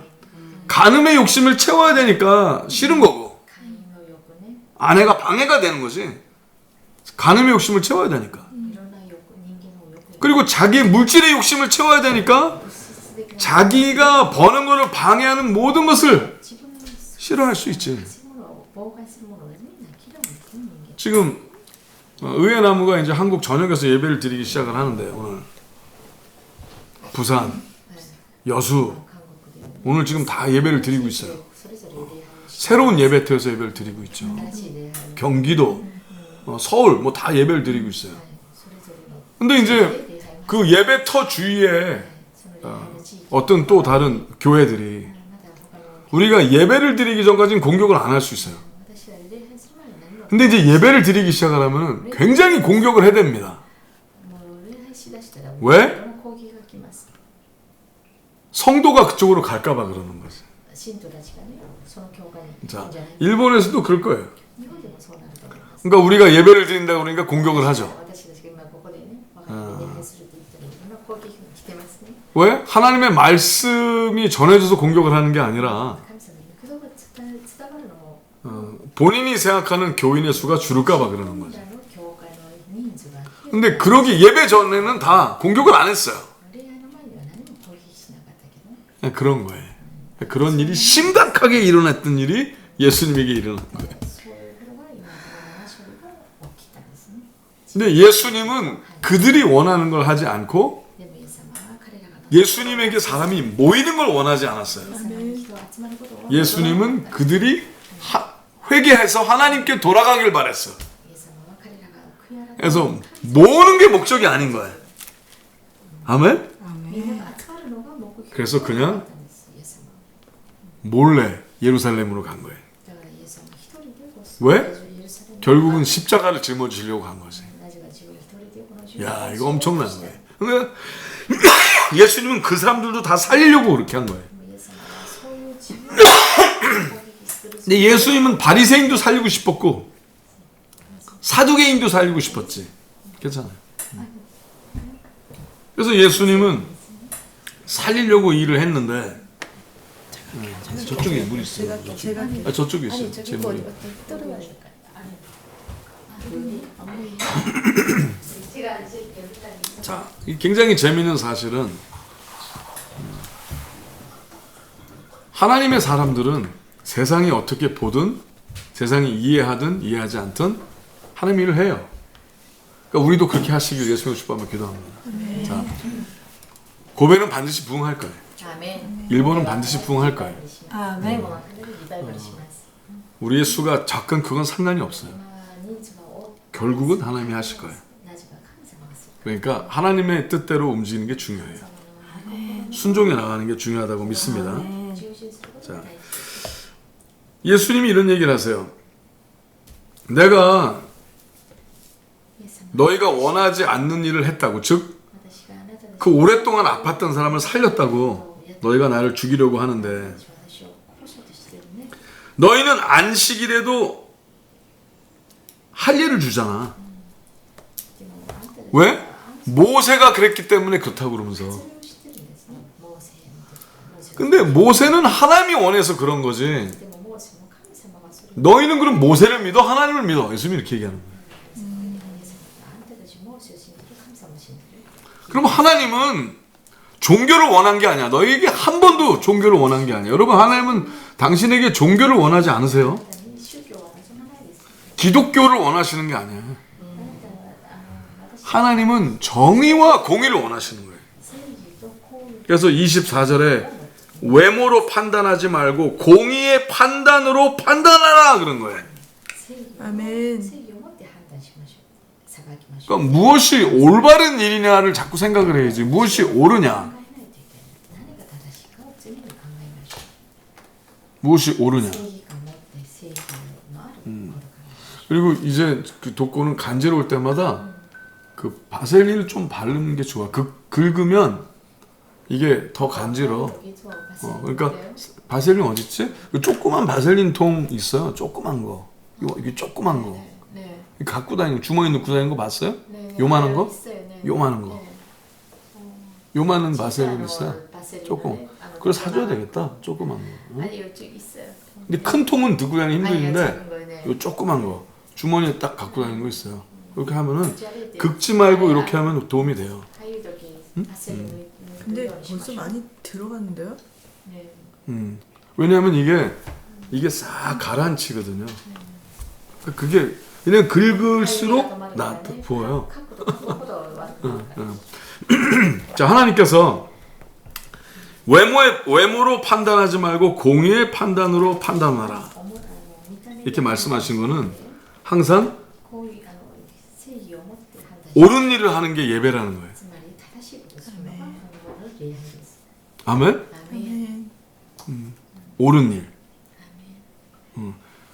간음의 욕심을 채워야 되니까 싫은 거고, 아내가 방해가 되는 거지. 간음의 욕심을 채워야 되니까. 그리고 자기의 물질의 욕심을 채워야 되니까 자기가 버는 것을 방해하는 모든 것을 싫어할 수 있지. 지금 의회나무가 이제 한국 전역에서 예배를 드리기 시작을 하는데, 오늘 부산, 여수, 오늘 지금 다 예배를 드리고 있어요. 새로운 예배터에서 예배를 드리고 있죠. 경기도, 서울 뭐 다 예배를 드리고 있어요. 근데 이제 그 예배터 주위에 어떤 또 다른 교회들이 우리가 예배를 드리기 전까지는 공격을 안 할 수 있어요. 私は礼拝する前に何も 근데 이제 예배를 드리기 시작하려면 굉장히 공격을 해야 됩니다. もう礼拝しだしたら 왜? とても攻撃が来ます。 성도가 그쪽으로 갈까봐 그러는 거지. 信徒たちがね、その教会に行くんじゃ 자, ないか。 일본에서도 그럴 거예요. 日本でもそうなると思います。 그러니까 우리가 예배를 드린다 그러니까 공격을 하죠. 私たちが今ここでね、若い礼拝するって言ったら今攻撃が来てますね。 왜? 하나님의 말씀이 전해져서 공격을 하는 게 아니라 神様に言葉が伝わるのも 본인이 생각하는 교인의 수가 줄을까봐 그러는 本 거죠. 来の教会の人数が 근데 그러기 예배 전에는 다 공격을 안 했어요. 礼拝の前には何も攻撃しなかったけど 그냥 그런 거예요. 그런 일이 심각하게 일어났던 일이 예수님에게 일어난 거예요. そういうことが今の7章が起きたんですね。 근데 예수님은 그들이 원하는 걸 하지 않고 でもイエス様は彼らが 예수님에게 사람이 모이는 걸 원하지 않았어요. イエス様に人が集まることを 예수님은 그들이 회개해서 하나님께 돌아가길 바랬어. イエス様は彼らが悔い改め 그래서 모으는 게 목적이 아닌 거예요. 아멘? みんなが集まるのが目標 그래서 그냥 だったんですイエス様は 몰래 예루살렘으로 간 거예요. だからイエス様は一人でこう 왜? エルサレムに 결국은 십자가를 짊어지려고 간 거지. なぜか自分一人でこの十字架 야, を 이거 엄청난 거예요. 그러니까 예수님은 그 사람들도 다 살리려고 그렇게 한 거예요. イエス様はそういう自分を攻撃する 근데 예수님은 바리새인도 살리고 싶었고 사두개인도 살리고 싶었지. 괜찮아요. 그래서 예수님은 살리려고 일을 했는데 저쪽에 물 있어요. 제가 아, 저쪽에 있어요. 아니 제 저기 물이. 어디 떨어야 될까요? 아니 제가 이제 여기다 자, 이 굉장히 재미있는 사실은 하나님의 사람들은 세상이 어떻게 보든 세상이 이해하든 이해하지 않든 하나님 일을 해요. 그러니까 우리도 그렇게 하시길 예수님을 축복하며 기도합니다. 자, 고베는 반드시 부흥할 거예요. 아멘. 일본은 반드시 부흥할 거예요. 아멘. 우리의 수가 작건 그건 상관이 없어요. 결국은 하나님이 하실 거예요. 그러니까 하나님의 뜻대로 움직이는 게 중요해요. 순종해 나가는 게 중요하다고 믿습니다. 자, 예수님이 이런 얘기를 하세요. 내가 너희가 원하지 않는 일을 했다고, 즉 그 오랫동안 아팠던 사람을 살렸다고 너희가 나를 죽이려고 하는데 너희는 안식일에도 할 일을 주잖아. 왜? 모세가 그랬기 때문에 그렇다고 그러면서. 근데 모세는 하나님이 원해서 그런 거지. 너희는 그럼 모세를 믿어? 하나님을 믿어? 예수님이 이렇게 얘기하는 거예요. 그럼 하나님은 종교를 원한 게 아니야. 너희에게 한 번도 종교를 원한 게 아니야. 여러분, 하나님은 당신에게 종교를 원하지 않으세요? 기독교를 원하시는 게 아니야. 하나님은 정의와 공의를 원하시는 거예요. 그래서 24절에 외모로 판단하지 말고 공의의 판단으로 판단하라 그런 거예요. 아멘. 그러니까 무엇이 올바른 일이냐를 자꾸 생각을 해야지. 무엇이 옳으냐. 무엇이 옳으냐. 그리고 이제 그 독고는 간지러울 때마다 그 바셀린을 좀 바르는 게 좋아. 긁으면 이게 더 간지러워. 그러니까 바셀린 어딨지? 그 조그만 바셀린 통 있어요. 조그만 거. 이게 조그만 거. 네. 갖고 다니는 거주머니 넣고 다니는 거 봤어요? 네. 요만한 거? 있어요. 네. 요만한 거. 네. 요만한 바셀린 있어요? 조금. 그걸 사줘야 되겠다. 조그만 거. 응? 아니 이쪽 있어요. 근데 큰 통은 들고 다니기 아니요, 힘든데 작은 거요, 네. 요 조그만 거 주머니에 딱 갖고 다니는 거 있어요. 그렇게 하면은 긁지 말고 이렇게 하면 도움이 돼요. 근데 벌써 많이 들어갔는데요? 네. 왜냐하면 이게 싹 가라앉히거든요. 그게 그냥 긁을수록 부어요. 자, 하나님께서 외모로 판단하지 말고 공의의 판단으로 판단하라. 이렇게 말씀하신 거는 항상 옳은 일을 하는 게 예배라는 거예요. 아멘? 아멘. 옳은 일.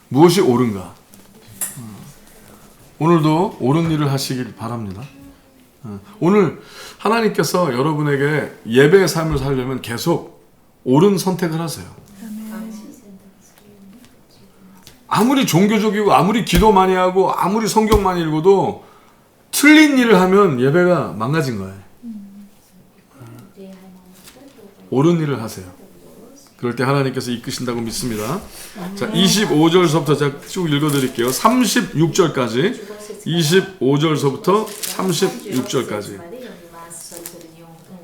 무엇이 옳은가? 오늘도 옳은 일을 하시길 바랍니다. 오늘 하나님께서 여러분에게 예배의 삶을 살려면 계속 옳은 선택을 하세요. 아무리 종교적이고 아무리 기도 많이 하고 아무리 성경 많이 읽어도 틀린 일을 하면 예배가 망가진 거예요. 옳은 일을 하세요. 그럴 때 하나님께서 이끄신다고 믿습니다. 자, 25절서부터 제가 쭉 읽어드릴게요. 36절까지. 25절서부터 36절까지.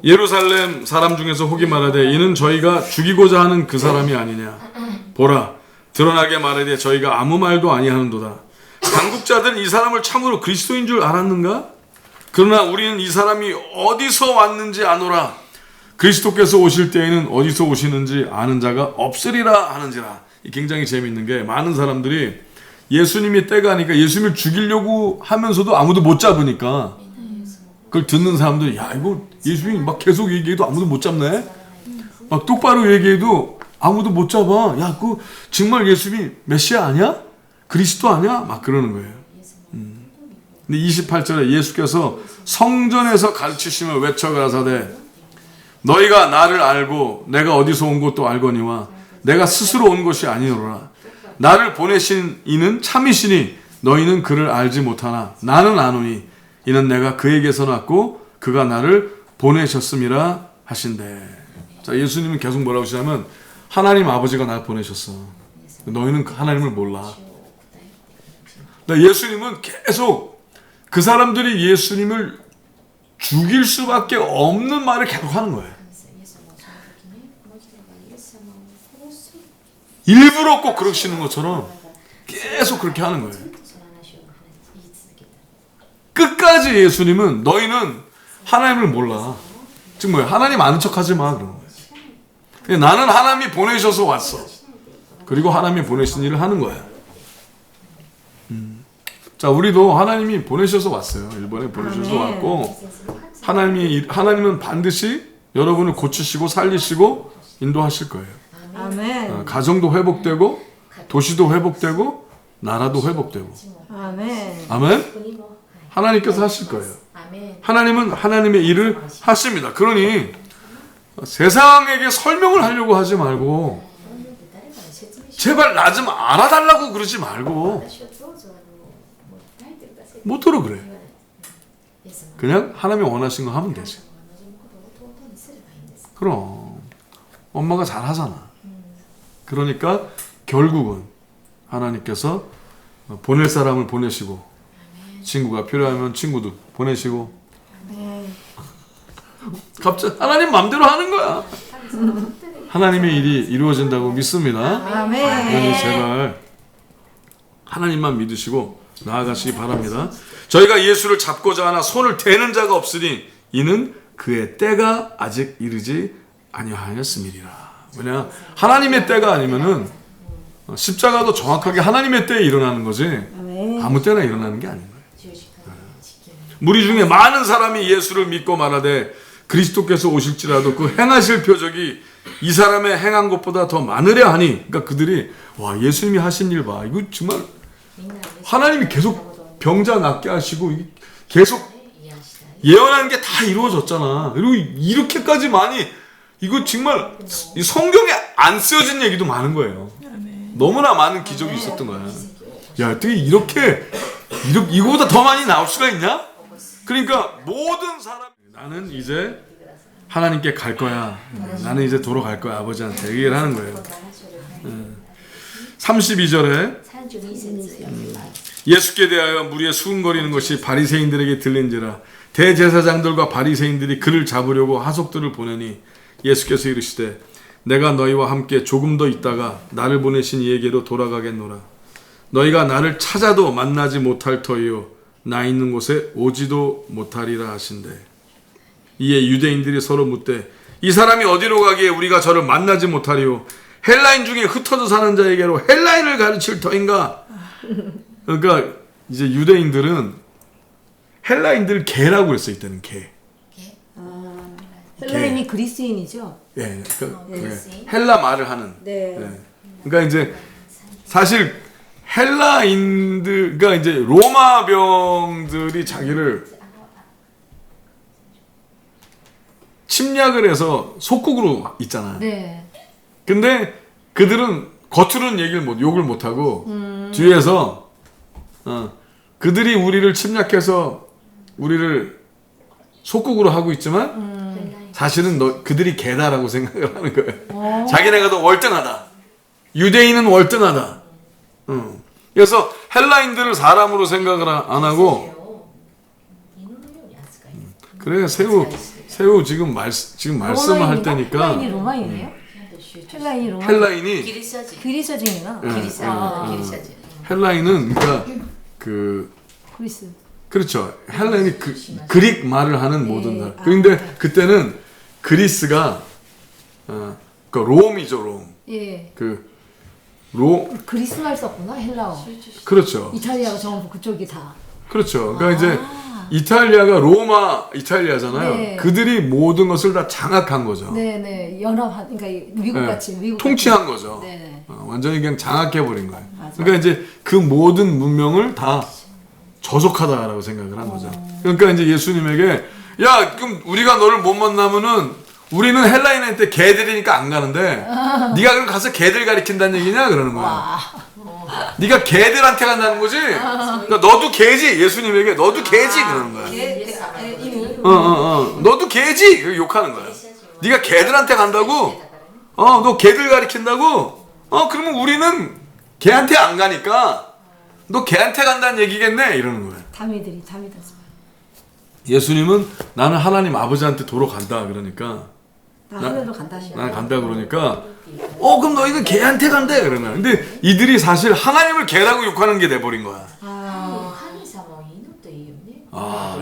예루살렘 사람 중에서 혹이 말하되 이는 저희가 죽이고자 하는 그 사람이 아니냐. 보라, 드러나게 말하되 저희가 아무 말도 아니하는도다. 당국자들은 이 사람을 참으로 그리스도인 줄 알았는가? 그러나 우리는 이 사람이 어디서 왔는지 아노라. 그리스도께서 오실 때에는 어디서 오시는지 아는 자가 없으리라 하는지라. 굉장히 재미있는 게 많은 사람들이 예수님이 때가 아니까 예수님을 죽이려고 하면서도 아무도 못 잡으니까 그걸 듣는 사람들이 야 이거 예수님이 막 계속 얘기해도 아무도 못 잡네. 막 똑바로 얘기해도 아무도 못 잡아. 야 그 정말 예수님이 메시아 아니야? 그리스도 아니야? 막 그러는 거예요. 근데 28절에 예수께서 성전에서 가르치심을 외쳐 가라사대 너희가 나를 알고 내가 어디서 온 것도 알거니와 내가 스스로 온 것이 아니오라. 나를 보내신 이는 참이시니 너희는 그를 알지 못하나 나는 아노니 이는 내가 그에게서 났고 그가 나를 보내셨음이라 하신대. 자, 예수님은 계속 뭐라고 하시냐면 하나님 아버지가 날 보내셨어. 너희는 하나님을 몰라. 예수님은 계속 그 사람들이 예수님을 죽일 수밖에 없는 말을 계속 하는 거예요. 일부러 꼭 그러시는 것처럼 계속 그렇게 하는 거예요. 끝까지 예수님은 너희는 하나님을 몰라. 즉 뭐예요? 하나님 아는 척하지 마 그런 거예요. 나는 하나님이 보내셔서 왔어. 그리고 하나님이 보내신 일을 하는 거예요. 자, 우리도 하나님이 보내셔서 왔어요. 일본에 보내셔서 왔고 하나님은 반드시 여러분을 고치시고 살리시고 인도하실 거예요. 아멘. 가정도 회복되고 도시도 회복되고 나라도 회복되고. 아멘. 아멘. 하나님께서 하실 거예요. 하나님은 하나님의 일을 하십니다. 그러니 세상에게 설명을 하려고 하지 말고 제발 나 좀 알아달라고 그러지 말고 못 들어 그래. 그냥 하나님이 원하신 거 하면 되지. 그럼 엄마가 잘 하잖아. 그러니까 결국은 하나님께서 보낼 사람을 보내시고 친구가 필요하면 친구도 보내시고 갑자기 하나님 마음대로 하는 거야. 하나님의 일이 이루어진다고 믿습니다. 그래서 제발 하나님만 믿으시고 나아가시기 바랍니다. 저희가 예수를 잡고자 하나 손을 대는 자가 없으니 이는 그의 때가 아직 이르지 아니하였음이니라. 왜냐 하나님의 때가 아니면은 십자가도 정확하게 하나님의 때에 일어나는 거지 아무 때나 일어나는 게 아닌 거예요. 무리 중에 많은 사람이 예수를 믿고 말하되 그리스도께서 오실지라도 그 행하실 표적이 이 사람의 행한 것보다 더 많으려 하니 그러니까 그들이 와 예수님이 하신 일 봐. 이거 정말 하나님이 계속 병자 낫게 하시고 계속 예언한 게 다 이루어졌잖아. 그리고 이렇게까지 많이 이거 정말 이 성경에 안 쓰여진 얘기도 많은 거예요. 너무나 많은 기적이 있었던 거야. 야, 어떻게 이렇게 이거보다 더 많이 나올 수가 있냐? 그러니까 모든 사람 나는 이제 하나님께 갈 거야. 나는 이제 도로 갈 거야. 아버지한테 얘기를 하는 거예요. 32절에 예수께 대하여 무리에 수군거리는 것이 바리새인들에게 들린지라 대제사장들과 바리새인들이 그를 잡으려고 하속들을 보내니 예수께서 이르시되 내가 너희와 함께 조금 더 있다가 나를 보내신 이에게로 돌아가겠노라. 너희가 나를 찾아도 만나지 못할 터이요 나 있는 곳에 오지도 못하리라 하신대. 이에 유대인들이 서로 묻되 이 사람이 어디로 가기에 우리가 저를 만나지 못하리요 헬라인 중에 흩어져 사는 자에게로 헬라인을 가르칠 터인가. 그러니까 이제 유대인들은 헬라인들 개라고 했어. 이때는 개. 헬라인이 그리스인이죠. 예, 그리스인. 헬라 말을 하는. 네. 예. 그러니까 이제 사실 헬라인들, 그러니까 이제 로마 병들이 자기를 침략을 해서 속국으로 있잖아. 네. 근데 그들은 겉으로는 욕을 못 하고 뒤에서 그들이 우리를 침략해서 우리를 속국으로 하고 있지만 사실은 그들이 개다라고 생각을 하는 거예요. 자기네가 더 월등하다. 유대인은 월등하다. 그래서 헬라인들을 사람으로 생각을 안 하고 그래 새우 지금 말씀을 할 때니까 헬라인이 로마인이에요? 헬라인이 로마. 헬라인이 기리샤지. 그리스어진이나. 기리샤지. 헬라인은 그러니까 그리스. 그렇죠. 헬라인이 그릭 말을 하는 모든 나라. 그런데 그때는 그리스가 그 롬이죠, 롬. 예. 그리스 말 썼구나 헬라어. 그렇죠. 이탈리아가 전부 그쪽이 다. 그렇죠. 그러니까 이제 이탈리아가 로마 이탈리아잖아요. 네. 그들이 모든 것을 다 장악한 거죠. 네네 연합한 그러니까 미국 네. 같이 미국 통치한 거죠. 네네. 완전히 그냥 장악해 버린 거예요. 맞아. 그러니까 이제 그 모든 문명을 다 저속하다라고 생각을 한 거죠. 그러니까 이제 예수님에게 야 그럼 우리가 너를 못 만나면은 우리는 헬라인한테 개들이니까 안 가는데 네가 그럼 가서 개들 가리킨다는 얘기냐 그러는 거야. 네가 개들한테 간다는 거지. 그러니까 너도 개지. 예수님에게 너도 개지 그러는 거야. 이는 너도 개지. 욕하는 거야. 네가 개들한테 간다고. 너 개들 가리킨다고. 그러면 우리는 개한테 안 가니까 너 개한테 간다는 얘기겠네 이러는 거야. 다미들. 예수님은 나는 하나님 아버지한테 도로 간다 그러니까. 나 하늘로 간다니까. 난 간다 그러니까 그럼 너희는 개한테 간대 그러나 근데 이들이 사실 하나님을 개라고 욕하는 게 돼버린 거야.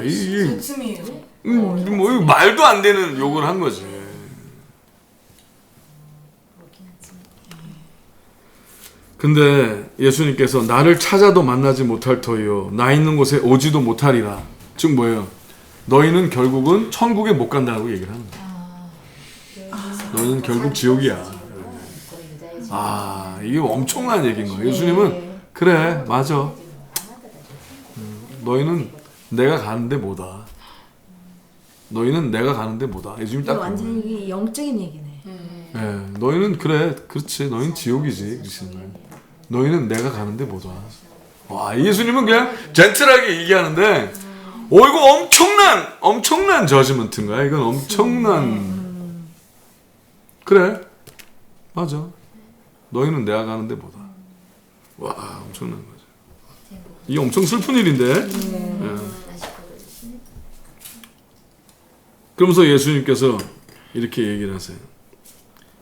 이 웃음이에요. 뭐 말도 안 되는 욕을 한 거지. 근데 예수님께서 나를 찾아도 만나지 못할 터이요 나 있는 곳에 오지도 못하리라. 즉 뭐예요? 너희는 결국은 천국에 못 간다고 얘기를 하는 거야. 너는 결국 지옥이야. 이게 엄청난 얘기인 거야. 예수님은 그래 맞아. 너희는 내가 가는데 뭐다. 너희는 내가 가는데 뭐다. 예수님 딱 완전히 이게 영적인 얘기네. 너희는 그래 그렇지. 너희는 지옥이지. 그러시는 거예요. 너희는 내가 가는데 뭐다. 와 예수님은 그냥 젠틀하게 얘기하는데 이거 엄청난 저지먼트인 거야. 이건 엄청난 그래 맞아. 너희는 내가 가는데 뭐다. 와 엄청난 거죠. 이게 엄청 슬픈 일인데. 그러면서 예수님께서 이렇게 얘기를 하세요.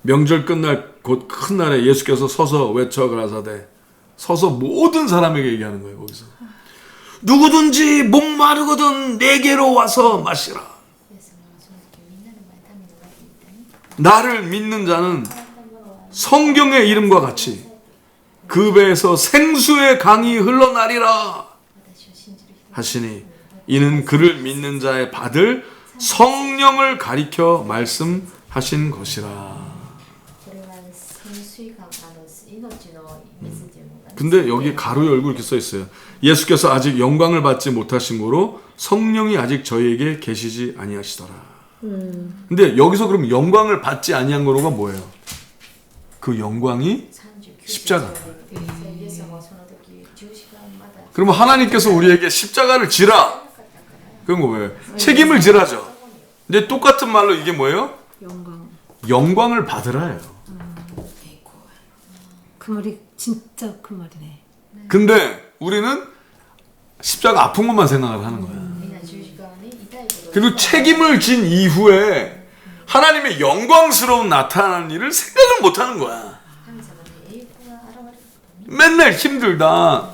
명절 끝날 곧 큰 날에 예수께서 서서 외쳐 가라사대 서서 모든 사람에게 얘기하는 거예요. 거기서 누구든지 목마르거든 내게로 와서 마시라. 나를 믿는 자는 성경의 이름과 같이 그 배에서 생수의 강이 흘러나리라 하시니 이는 그를 믿는 자의 받을 성령을 가리켜 말씀하신 것이라. 근데 여기 가로 열고 이렇게 써 있어요. 예수께서 아직 영광을 받지 못하신 거로 성령이 아직 저희에게 계시지 아니하시더라. 근데 여기서 그럼 영광을 받지 아니한 거로가 뭐예요? 그 영광이 십자가. 그러면 하나님께서 우리에게 십자가를 지라. 그런 거 뭐예요? 책임을 지라죠. 근데 똑같은 말로 이게 뭐예요? 영광을 받으라예요. 그 말이 진짜 그 말이네. 근데 우리는 십자가 아픈 것만 생각을 하는 거야. 그리고 책임을 진 이후에 하나님의 영광스러운 나타나는 일을 생각을 못 하는 거야. 맨날 힘들다.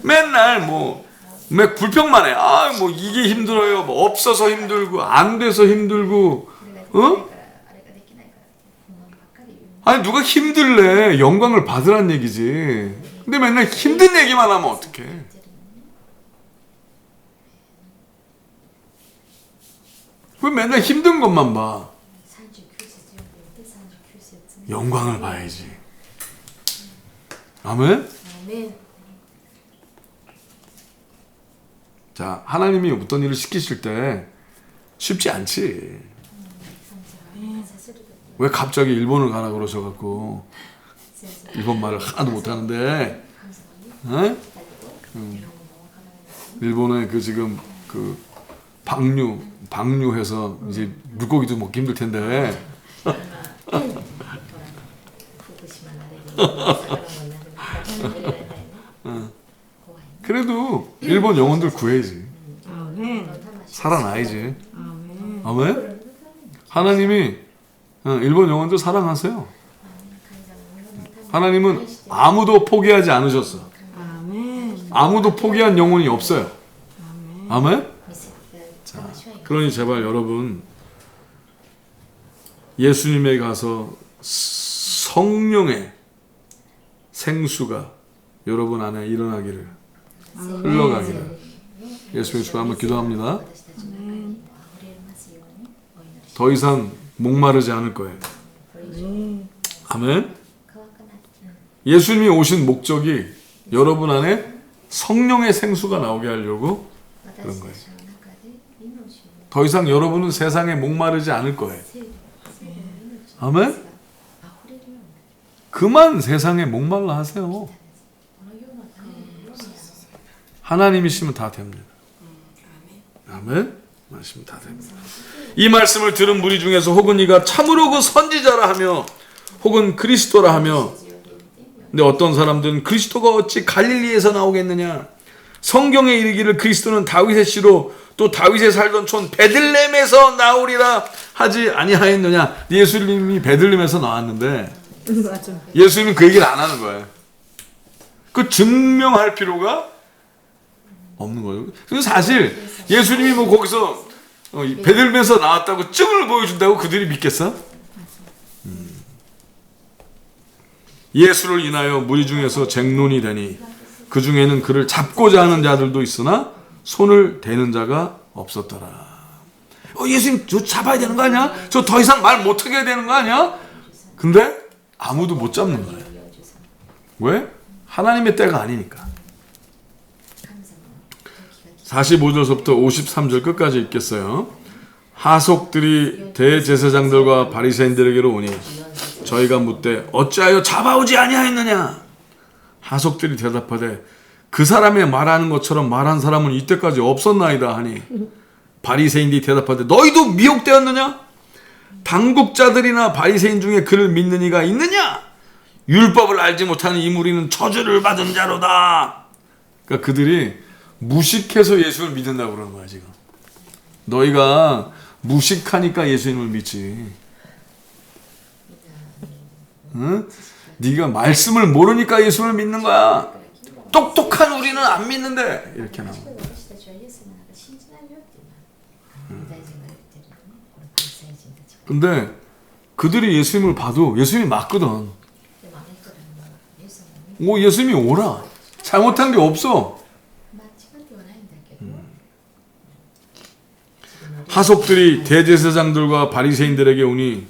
맨날 막 불평만 해. 뭐 이게 힘들어요. 뭐 없어서 힘들고 안 돼서 힘들고. 아니 누가 힘들래. 영광을 받으란 얘기지. 근데 맨날 힘든 얘기만 하면 어떡해. 왜 맨날 힘든 것만 봐. 영광을 봐야지. 아멘. 아멘. 자, 하나님이 어떤 일을 시키실 때 쉽지 않지. 왜 갑자기 일본을 가라 그러셔갖고 일본 말을 하나도 못하는데, 어? 일본에 그 지금 그 방류해서 이제 물고기도 먹기 힘들 텐데. 그래도 일본 영혼들 구해야지. 아멘. 살아나야지. 아멘. 아멘. 하나님이 일본 영혼들 사랑하세요. 하나님은 아무도 포기하지 않으셨어. 아멘. 아무도 포기한 영혼이 없어요. 아멘. 자, 그러니 제발 여러분 예수님에 가서 성령의 생수가 여러분 안에 일어나기를, 흘러가기를 예수의 주로 한번 기도합니다. 더 이상 목마르지 않을 거예요. 아멘. 예수님이 오신 목적이 여러분 안에 성령의 생수가 나오게 하려고 그런 거예요. 더 이상 여러분은 세상에 목마르지 않을 거예요. 아멘. 그만 세상에 목말라 하세요. 하나님이시면 다 됩니다. 아멘. 말씀이 다 됩니다. 이 말씀을 들은 무리 중에서 혹은 이가 참으로 그 선지자라 하며 혹은 그리스도라 하며, 근데 어떤 사람들은 그리스도가 어찌 갈릴리에서 나오겠느냐, 성경에 이르기를 그리스도는 다윗의 씨로 또 다윗의 살던 촌 베들레헴에서 나오리라 하지 아니하였느냐. 예수님이 베들레헴에서 나왔는데 맞아. 예수님은 그 얘기를 안 하는 거예요. 그 증명할 필요가 없는 거예요. 그래서 사실 예수님이 뭐 거기서 베들레헴에서 나왔다고 증을 보여준다고 그들이 믿겠어? 예수를 인하여 무리 중에서 쟁론이 되니 그 중에는 그를 잡고자 하는 자들도 있으나 손을 대는 자가 없었더라. 예수님 저 잡아야 되는 거 아니야? 저 더 이상 말 못하게 해야 되는 거 아니야? 근데 아무도 못 잡는 거예요. 왜? 하나님의 때가 아니니까. 45절서부터 53절 끝까지 읽겠어요. 하속들이 대제사장들과 바리새인들에게로 오니 저희가 묻되 어찌하여 잡아오지 아니하였느냐. 하속들이 대답하되 그 사람의 말하는 것처럼 말한 사람은 이때까지 없었나이다 하니 바리새인들이 대답하되 너희도 미혹되었느냐. 당국자들이나 바리새인 중에 그를 믿는 이가 있느냐. 율법을 알지 못하는 이 무리는 저주를 받은 자로다. 그러니까 그들이 무식해서 예수를 믿는다고 그러는 거야 지금. 너희가 무식하니까 예수님을 믿지. 응? 네가 말씀을 모르니까 예수를 믿는 거야. 똑똑한 우리는 안 믿는데. 이렇게 나와. 근데 그들이 예수님을 봐도 예수님이 맞거든. 예수님이 오라. 잘못한 게 없어. 하속들이 대제사장들과 바리새인들에게 오니,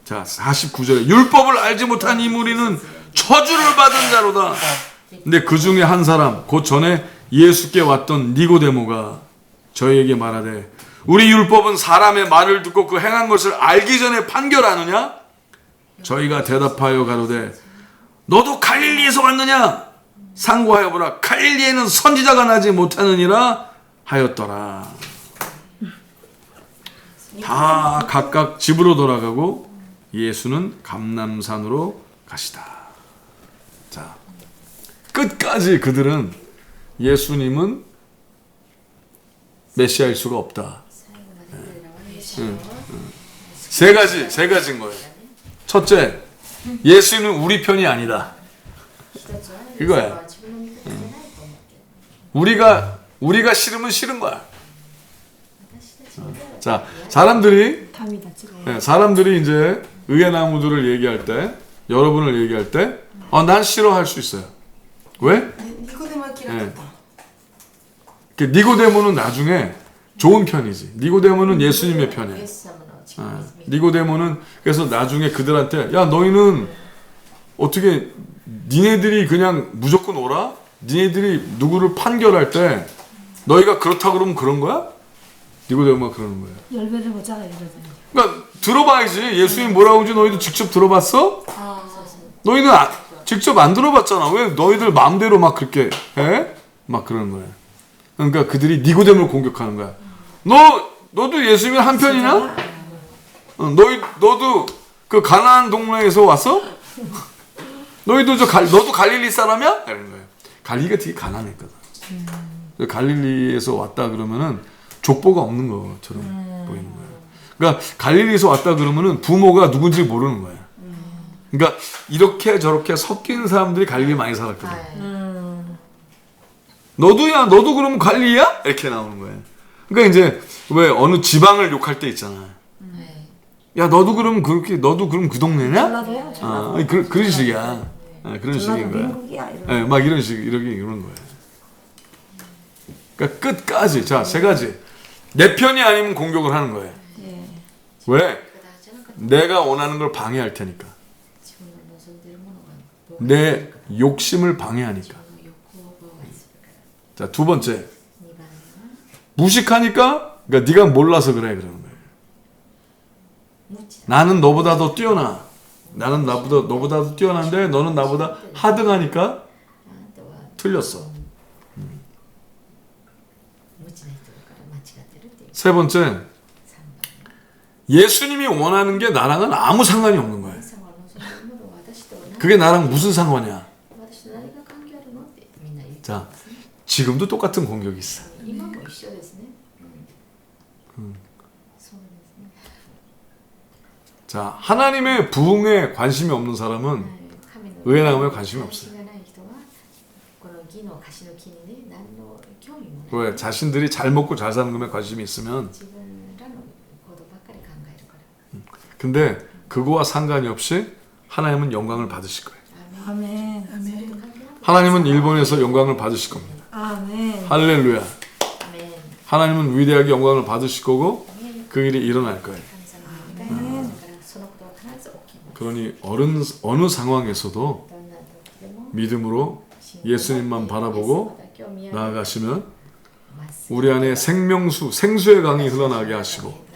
자 49절에 율법을 알지 못한 이 무리는 저주를 받은 자로다. 근데 그 중에 한 사람 곧 전에 예수께 왔던 니고데모가 저희에게 말하되 우리 율법은 사람의 말을 듣고 그 행한 것을 알기 전에 판결하느냐? 저희가 대답하여 가로되 너도 갈릴리에서 왔느냐? 상고하여 보라. 갈릴리에는 선지자가 나지 못하느니라 하였더라. 다 각각 집으로 돌아가고 예수는 감람산으로 가시다. 자, 끝까지 그들은 예수님은 메시아일 수가 없다. 세 가지인 거예요. 첫째, 예수는 우리 편이 아니다. 이거야. 우리가 싫으면 싫은 거야. 자, 사람들이 이제 의의 나무들을 얘기할 때, 여러분을 얘기할 때, 난 싫어할 수 있어요. 왜? 니고데모는 나중에 좋은 편이지. 니고데모는 예수님의 편이에요. 니고데모는 그래서 나중에 그들한테 야 너희는 어떻게 니네들이 그냥 무조건 오라? 니네들이 누구를 판결할 때 너희가 그렇다 그러면 그런 거야? 니고데모가 그러는 거예요. 열배를 보자 이러잖아요. 그러니까 들어봐야지. 예수님 뭐라고 하는지 너희도 직접 들어봤어? 너희는 직접 안 들어봤잖아. 왜 너희들 마음대로 막 그렇게 해? 막 그러는 거예요. 그러니까 그들이 니고데모를 공격하는 거야. 너도 예수님의 한 편이냐? 너도 그 가나안 동네에서 왔어? 너희도 너도 갈릴리 사람이야? 이러는 거예요. 갈릴리가 되게 가난했거든. 갈릴리에서 왔다 그러면은 족보가 없는 것처럼 보이는 거예요. 그러니까 갈릴리에서 왔다 그러면은 부모가 누군지 모르는 거예요. 그러니까 이렇게 저렇게 섞인 사람들이 갈릴리 많이 살았거든. 너도 그러면 갈릴리야? 이렇게 나오는 거예요. 그러니까 이제 왜 어느 지방을 욕할 때 있잖아. 야 너도 그럼 그 동네냐? 전라도야. 그런 식이야. 그런 식인 거야. 민국이야. 이런. 막 이런 식 이런 거예요. 그러니까 끝까지 세 가지 내 편이 아니면 공격을 하는 거예요. 예. 왜? 내가 원하는 걸 방해할 테니까. 내 욕심을 방해하니까. 자, 두 번째. 무식하니까 그러니까 네가 몰라서 그래 그러는 거예요. 나는 너보다 더 뛰어나. 나는 너보다 더 뛰어난데 너는 나보다 하등하니까 틀렸어. 세 번째. 예수님이 원하는 게 나랑은 아무 상관이 없는 거예요. 그게 나랑 무슨 상관이야? 자, 지금도 똑같은 공격이 있어. 자, 하나님의 부흥에 관심이 없는 사람은 의회 나감에 관심이 없어요. 왜? 자신들이 잘 먹고 잘 사는 것에 관심이 있으면 근데 그거와 상관이 없이 하나님은 영광을 받으실 거예요. 아멘. 아멘. 하나님은 일본에서 영광을 받으실 겁니다. 아멘. 할렐루야. 하나님은 위대하게 영광을 받으실 거고 그 일이 일어날 거예요. 그러니 어느 상황에서도 믿음으로 예수님만 바라보고 나아가시면 우리 안에 생수의 강이 흘러나게 하시고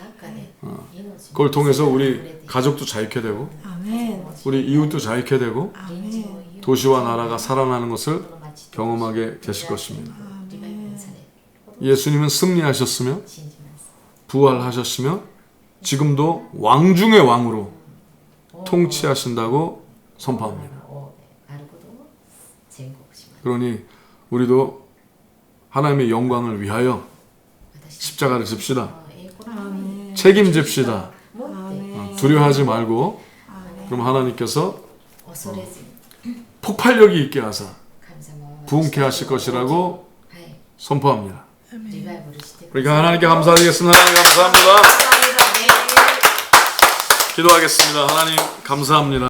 그걸 통해서 우리 가족도 자유케 되고 아멘. 우리 이웃도 자유케 되고 아멘. 도시와 나라가 살아나는 것을 경험하게 되실 것입니다. 예수님은 승리하셨으며 부활하셨으며 지금도 왕 중의 왕으로 통치하신다고 선포합니다. 그러니 우리도 하나님의 영광을 위하여 십자가를 집시다. 아멘. 책임집시다. 아멘. 두려워하지 말고 그럼 하나님께서 폭발력이 있게 하사 부흥케 하실 것이라고 선포합니다. 그러니까 하나님께 감사드리겠습니다. 하나님 감사합니다. 기도하겠습니다. 하나님 감사합니다.